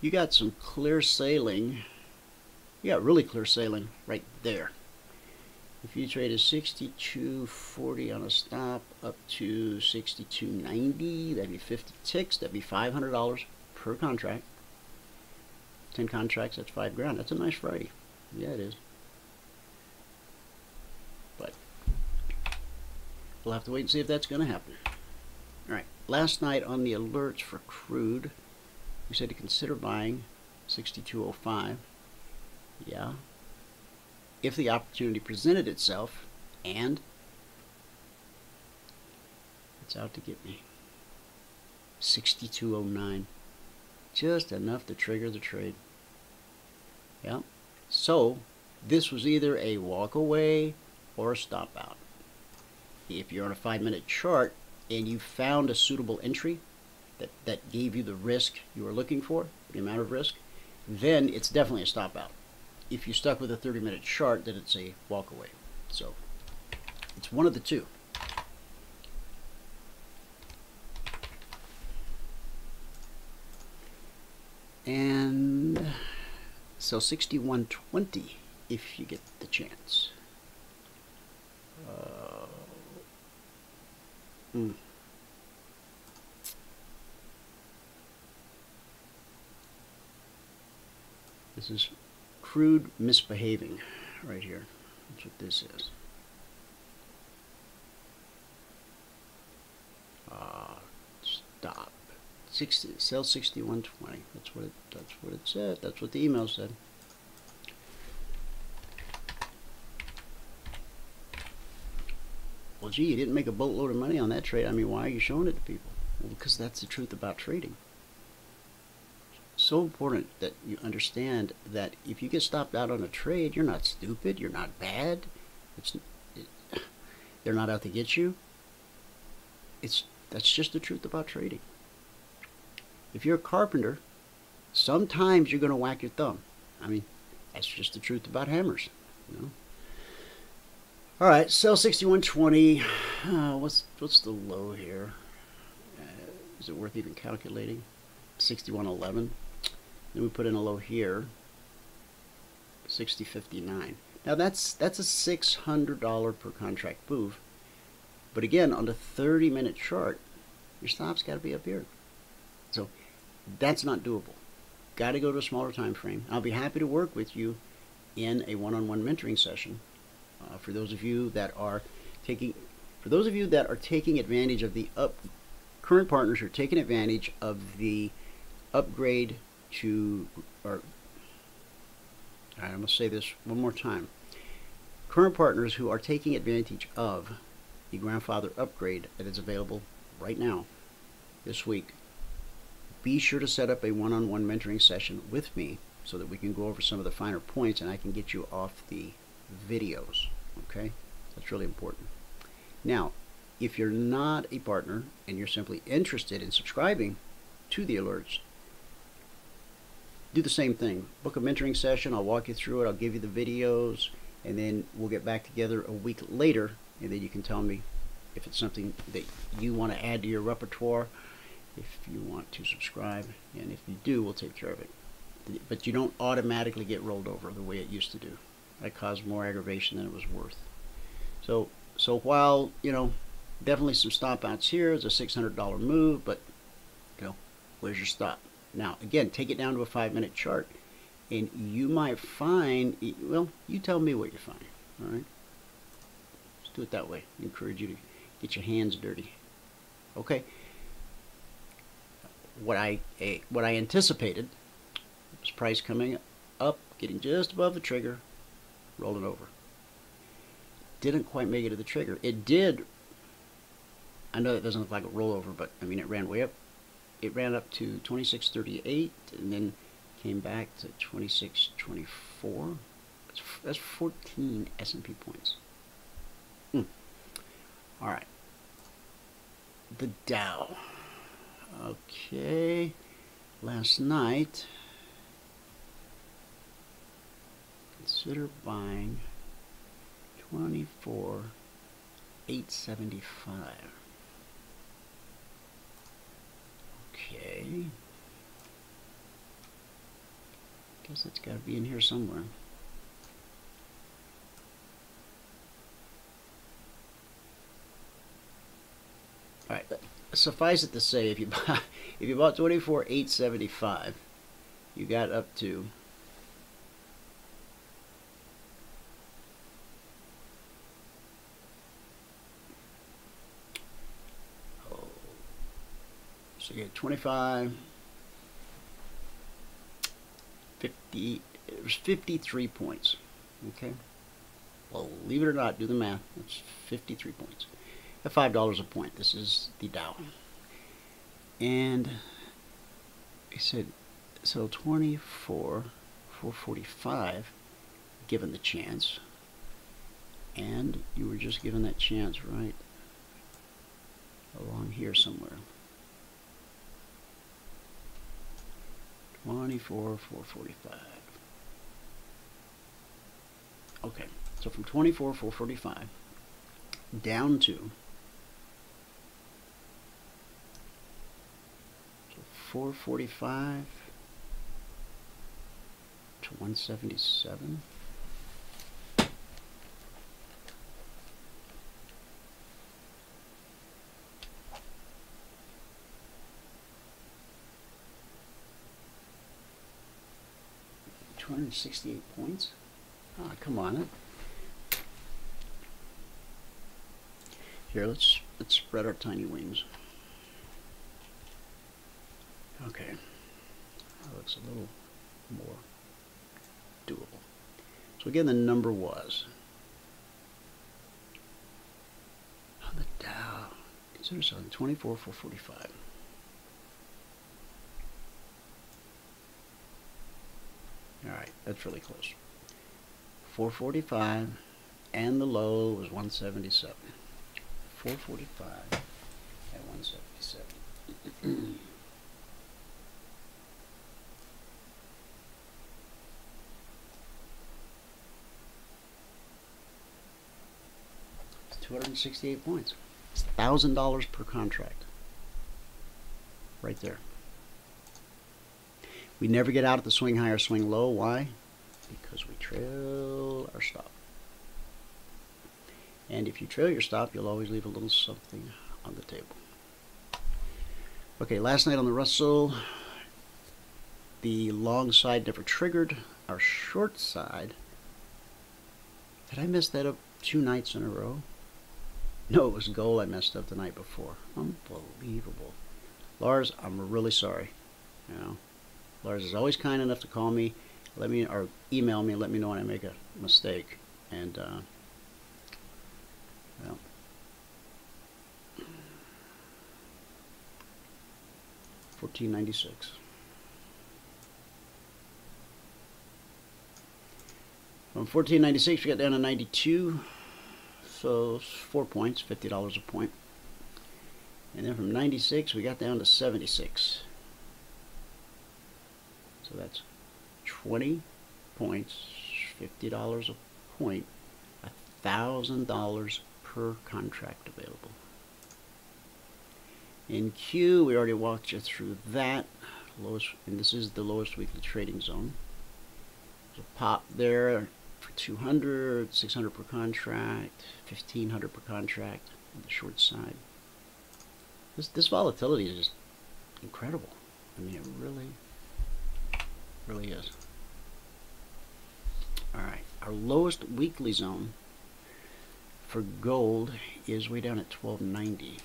you got some clear sailing. You got really clear sailing right there. If you trade a 62.40 on a stop up to 62.90, that'd be 50 ticks. That'd be $500 per contract. 10 contracts, that's $5,000. That's a nice Friday. Yeah, it is. But we'll have to wait and see if that's going to happen. All right. Last night on the alerts for crude, we said to consider buying 62.05. Yeah. If the opportunity presented itself, and it's out to get me. 62.09. Just enough to trigger the trade. Yeah. So this was either a walk away or a stop out. If you're on a 5-minute chart and you found a suitable entry that gave you the risk you were looking for, the amount of risk, then it's definitely a stop out. If you stuck with a 30-minute chart, then it's a walk away. So it's one of the two. And so 61.20 if you get the chance. This is crude misbehaving right here. That's what this is. Stop. 60, sell 61.20. That's what it said. That's what the email said. Well, gee, you didn't make a boatload of money on that trade. I mean, why are you showing it to people? Well, because that's the truth about trading. so important that you understand that if you get stopped out on a trade, you're not stupid, you're not bad. They're not out to get you. That's just the truth about trading. If you're a carpenter, sometimes you're going to whack your thumb. I mean, that's just the truth about hammers. You know? All right, sell 61.20. What's the low here? Is it worth even calculating? 61.11. Then we put in a low here, 60.59. Now that's a $600 per contract move. But again, on the 30-minute chart, your stop's got to be up here. So that's not doable. Got to go to a smaller time frame. I'll be happy to work with you in a one-on-one mentoring session. For those of you that are taking advantage of the current partners who are taking advantage of the upgrade to, or I'm going to say this one more time. Current partners who are taking advantage of the grandfather upgrade that is available right now, this week, be sure to set up a one-on-one mentoring session with me so that we can go over some of the finer points and I can get you off the videos. Okay, that's really important. Now, if you're not a partner and you're simply interested in subscribing to the alerts, do the same thing. Book a mentoring session. I'll walk you through it. I'll give you the videos, and then we'll get back together a week later, and then you can tell me if it's something that you want to add to your repertoire, if you want to subscribe, and if you do, we'll take care of it. But you don't automatically get rolled over the way it used to do. That caused more aggravation than it was worth. So while, you know, definitely some stop outs here, it's a $600 move, but, you know, where's your stop? Now, again, take it down to a 5-minute chart, and you might find, well, you tell me what you find, all right? Let's do it that way. I encourage you to get your hands dirty. Okay? What I anticipated was price coming up, getting just above the trigger, rolling over. Didn't quite make it to the trigger. It did. I know that doesn't look like a rollover, but I mean, it ran way up. It ran up to 26.38 and then came back to 26.24. That's 14 S&P points. All right. The Dow. Okay. Last night, consider buying 24,875. Okay. Guess that's got to be in here somewhere. All right. Suffice it to say, if you bought 24,875, you got up to so you get 25, 50, it was 53 points. Okay. Well, believe it or not, do the math. It's 53 points. At $5 a point. This is the Dow. And he said, so 24,445, given the chance. And you were just given that chance right along here somewhere. 24,445. Okay, so from 24,445 down to 445 to 177. $268 points. Ah, come on. Here, let's spread our tiny wings. Okay, that looks a little more doable. So again, the number was on the Dow. Consider selling 24,445. That's really close. 445, and the low was 177. 445 at 177. It's 268 points. It's $1,000 per contract. Right there. We never get out at the swing high or swing low. Why? Because we trail our stop. And if you trail your stop, you'll always leave a little something on the table. Okay, last night on the Russell, the long side never triggered. Our short side, did I mess that up 2 nights in a row? No, it was gold I messed up the night before. Unbelievable. Lars, I'm really sorry. You know, Lars is always kind enough to call me, let me, or email me, let me know when I make a mistake. And well, $14.96. From $14.96 we got down to 92, so 4 points, $50 a point. And then from 96 we got down to 76. So that's 20 points, $50 a point, $1,000 per contract available. In Q, we already walked you through that. Lowest, and this is the lowest weekly trading zone. There's a pop there for 200, 600 per contract, 1,500 per contract on the short side. This volatility is just incredible. I mean, it really is. All right, our lowest weekly zone for gold is way down at 1290.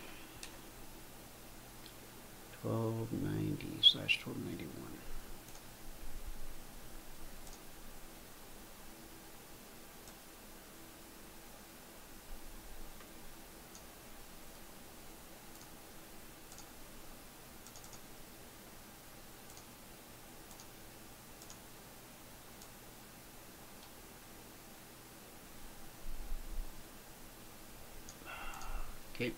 1290/1291. Okay.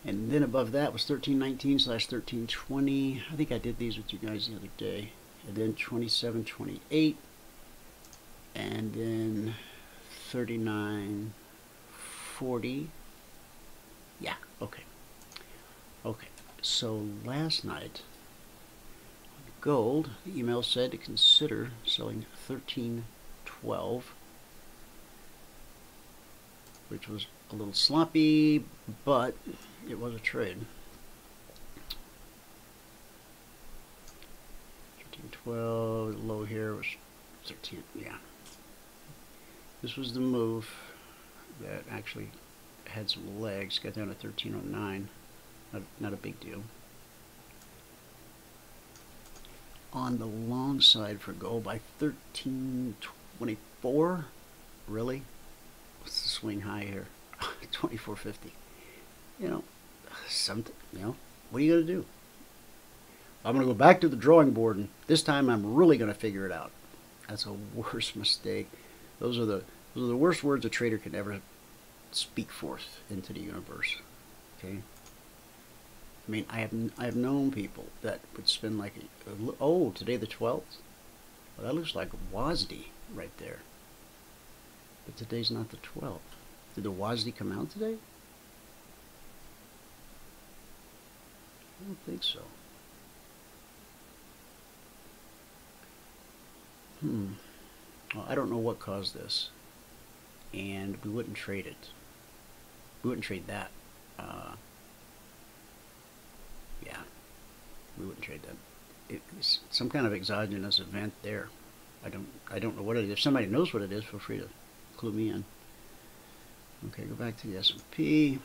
And then above that was 1319/1320. I think I did these with you guys the other day. And then 2728. And then 3940. Yeah, okay. Okay, so last night, gold, the email said to consider selling 1312, which was a little sloppy, but it was a trade. 1312, low here was 13, yeah. This was the move that actually had some legs, got down to 1309, not a big deal. On the long side for gold by 1324, really? What's the swing high here? 2450. You know, what are you going to do? I'm going to go back to the drawing board, and this time I'm really going to figure it out. That's a worse mistake. Those are the worst words a trader can ever speak forth into the universe. Okay? I mean, I have known people that would spend like oh, today the 12th? Well, that looks like WASD right there. But today's not the 12th. Did the WASD come out today? I don't think so. Well, I don't know what caused this. And we wouldn't trade it. We wouldn't trade that. Yeah. We wouldn't trade that. It's some kind of exogenous event there. I don't know what it is. If somebody knows what it is, feel free to clue me in. Okay, go back to the S&P.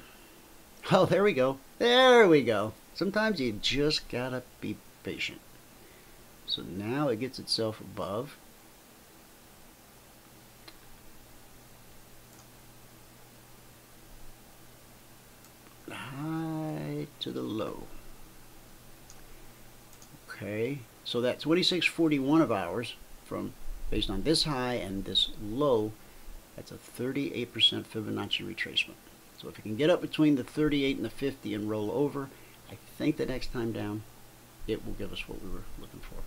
Oh, there we go. There we go. Sometimes you just gotta be patient. So now it gets itself above. High to the low. Okay, so that 2641 of ours from based on this high and this low, that's a 38% Fibonacci retracement. So if you can get up between the 38 and the 50 and roll over, I think the next time down, it will give us what we were looking for.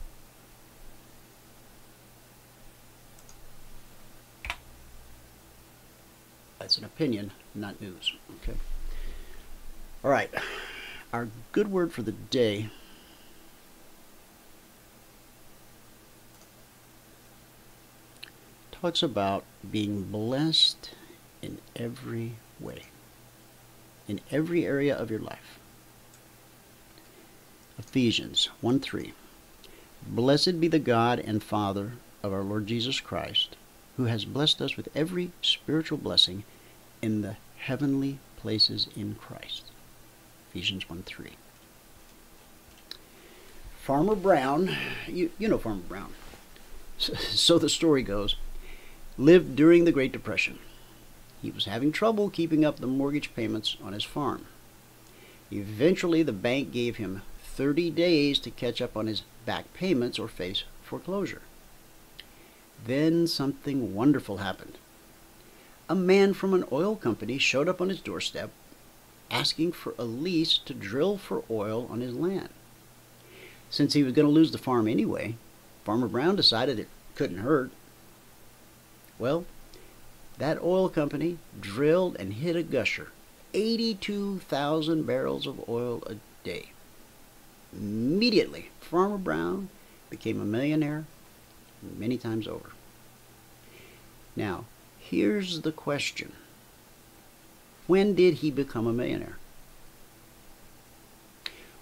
That's an opinion, not news. Okay. All right. Our good word for the day talks about being blessed in every way, in every area of your life. Ephesians 1:3. Blessed be the God and Father of our Lord Jesus Christ, who has blessed us with every spiritual blessing in the heavenly places in Christ. Ephesians 1:3. Farmer Brown, you know Farmer Brown. So the story goes, lived during the Great Depression. He was having trouble keeping up the mortgage payments on his farm. Eventually, the bank gave him 30 days to catch up on his back payments or face foreclosure. Then something wonderful happened. A man from an oil company showed up on his doorstep asking for a lease to drill for oil on his land. Since he was going to lose the farm anyway, Farmer Brown decided it couldn't hurt. Well, that oil company drilled and hit a gusher, 82,000 barrels of oil a day. Immediately, Farmer Brown became a millionaire many times over. Now, here's the question. When did he become a millionaire?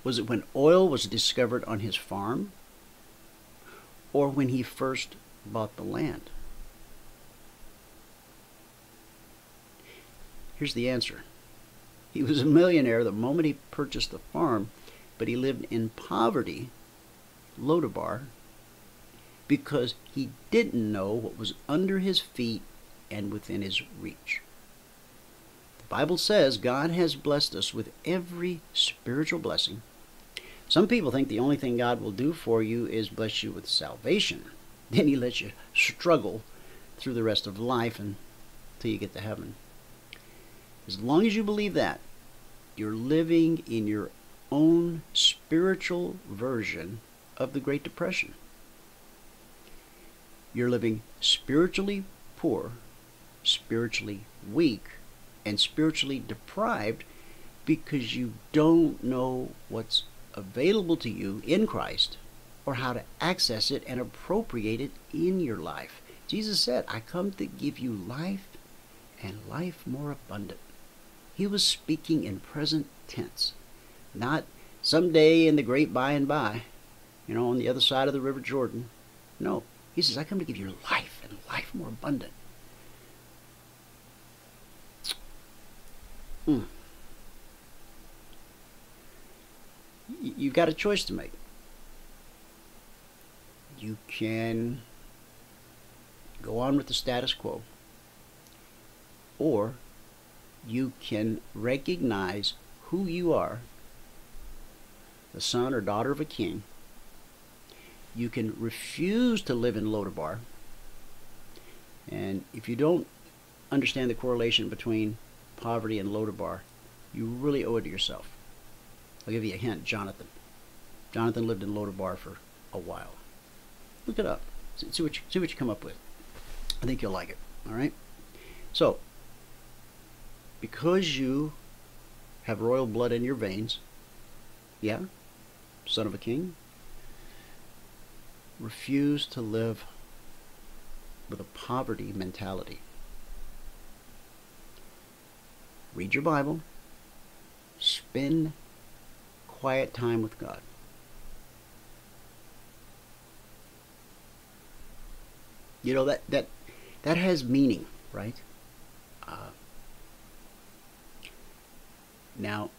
Was it when oil was discovered on his farm? Or when he first bought the land? Here's the answer. He was a millionaire the moment he purchased the farm, but he lived in poverty, Lodabar, because he didn't know what was under his feet and within his reach. The Bible says God has blessed us with every spiritual blessing. Some people think the only thing God will do for you is bless you with salvation. Then he lets you struggle through the rest of life until you get to heaven. As long as you believe that, you're living in your own spiritual version of the Great Depression. You're living spiritually poor, spiritually weak, and spiritually deprived because you don't know what's available to you in Christ or how to access it and appropriate it in your life. Jesus said, I come to give you life and life more abundant. He was speaking in present tense, not someday in the great by and by, on the other side of the River Jordan. No, he says, I come to give you life and life more abundant. You've got a choice to make. You can go on with the status quo, or you can recognize who you are, the son or daughter of a king. You can refuse to live in Lodabar. And if you don't understand the correlation between poverty and Lodabar, you really owe it to yourself. I'll give you a hint. Jonathan lived in Lodabar for a while. Look it up. See what you come up with. I think you'll like it. All right? So, because you have royal blood in your veins, yeah, son of a king, refuse to live with a poverty mentality. Read your Bible. Spend quiet time with God. That has meaning, right? Now,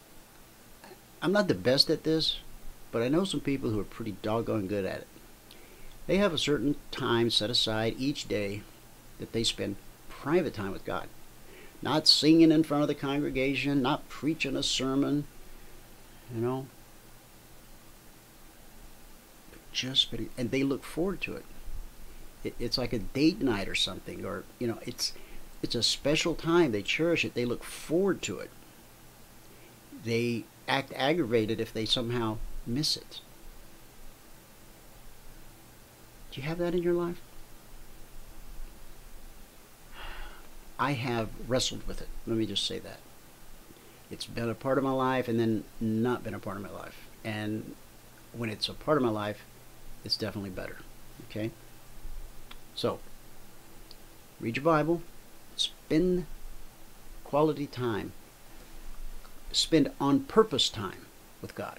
I'm not the best at this, but I know some people who are pretty doggone good at it. They have a certain time set aside each day that they spend private time with God. Not singing in front of the congregation, not preaching a sermon, but just spending, and they look forward to it. It's like a date night or something, or it's a special time. They cherish it. They look forward to it. They act aggravated if they somehow miss it. Do you have that in your life? I have wrestled with it. Let me just say that. It's been a part of my life and then not been a part of my life. And when it's a part of my life, it's definitely better. Okay? So, read your Bible. Spend quality time. Spend on purpose time with God.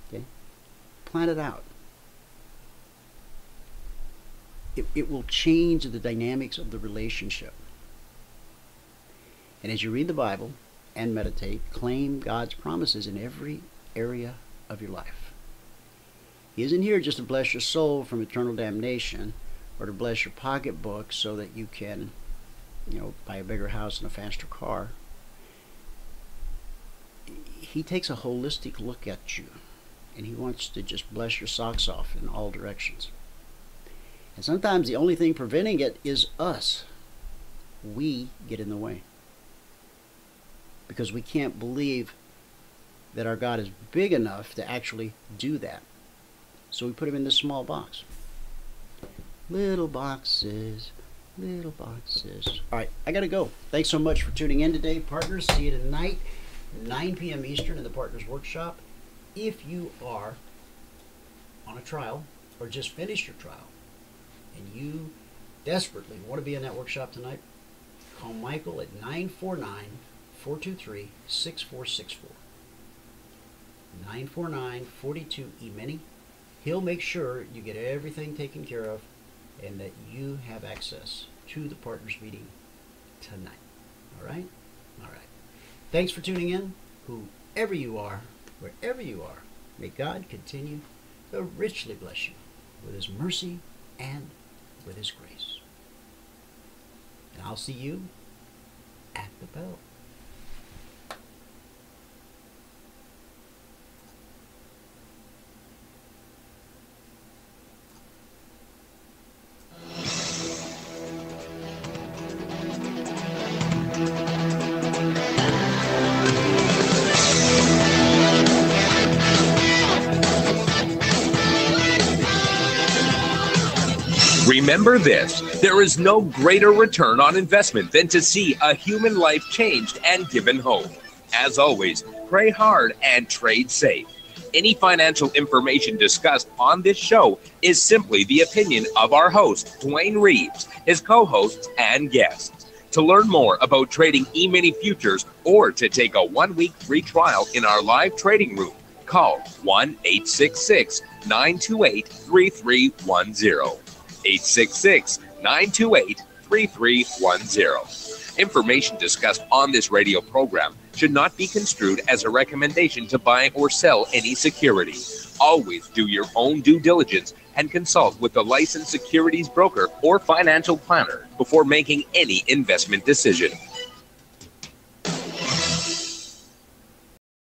Okay? Plan it out. It will change the dynamics of the relationship. And as you read the Bible and meditate, claim God's promises in every area of your life. He isn't here just to bless your soul from eternal damnation or to bless your pocketbook so that you can, buy a bigger house and a faster car. He takes a holistic look at you, and he wants to just bless your socks off in all directions. And sometimes the only thing preventing it is us. We get in the way. Because we can't believe that our God is big enough to actually do that. So we put him in this small box. Little boxes, little boxes. All right, I got to go. Thanks so much for tuning in today, partners. See you tonight, 9 p.m. Eastern in the Partners Workshop. If you are on a trial or just finished your trial and you desperately want to be in that workshop tonight, call Michael at 949-423-6464. 949-42-EMINI. He'll make sure you get everything taken care of and that you have access to the partners meeting tonight. All right? All right. Thanks for tuning in. Whoever you are, wherever you are, may God continue to richly bless you with his mercy and with his grace. And I'll see you at the bell. Remember this, there is no greater return on investment than to see a human life changed and given hope. As always, pray hard and trade safe. Any financial information discussed on this show is simply the opinion of our host, Dwayne Reeves, his co-hosts, and guests. To learn more about trading Emini Futures or to take a 1-week free trial in our live trading room, call 1-866-928-3310. 866-928-3310. Information discussed on this radio program should not be construed as a recommendation to buy or sell any security. Always do your own due diligence and consult with a licensed securities broker or financial planner before making any investment decision.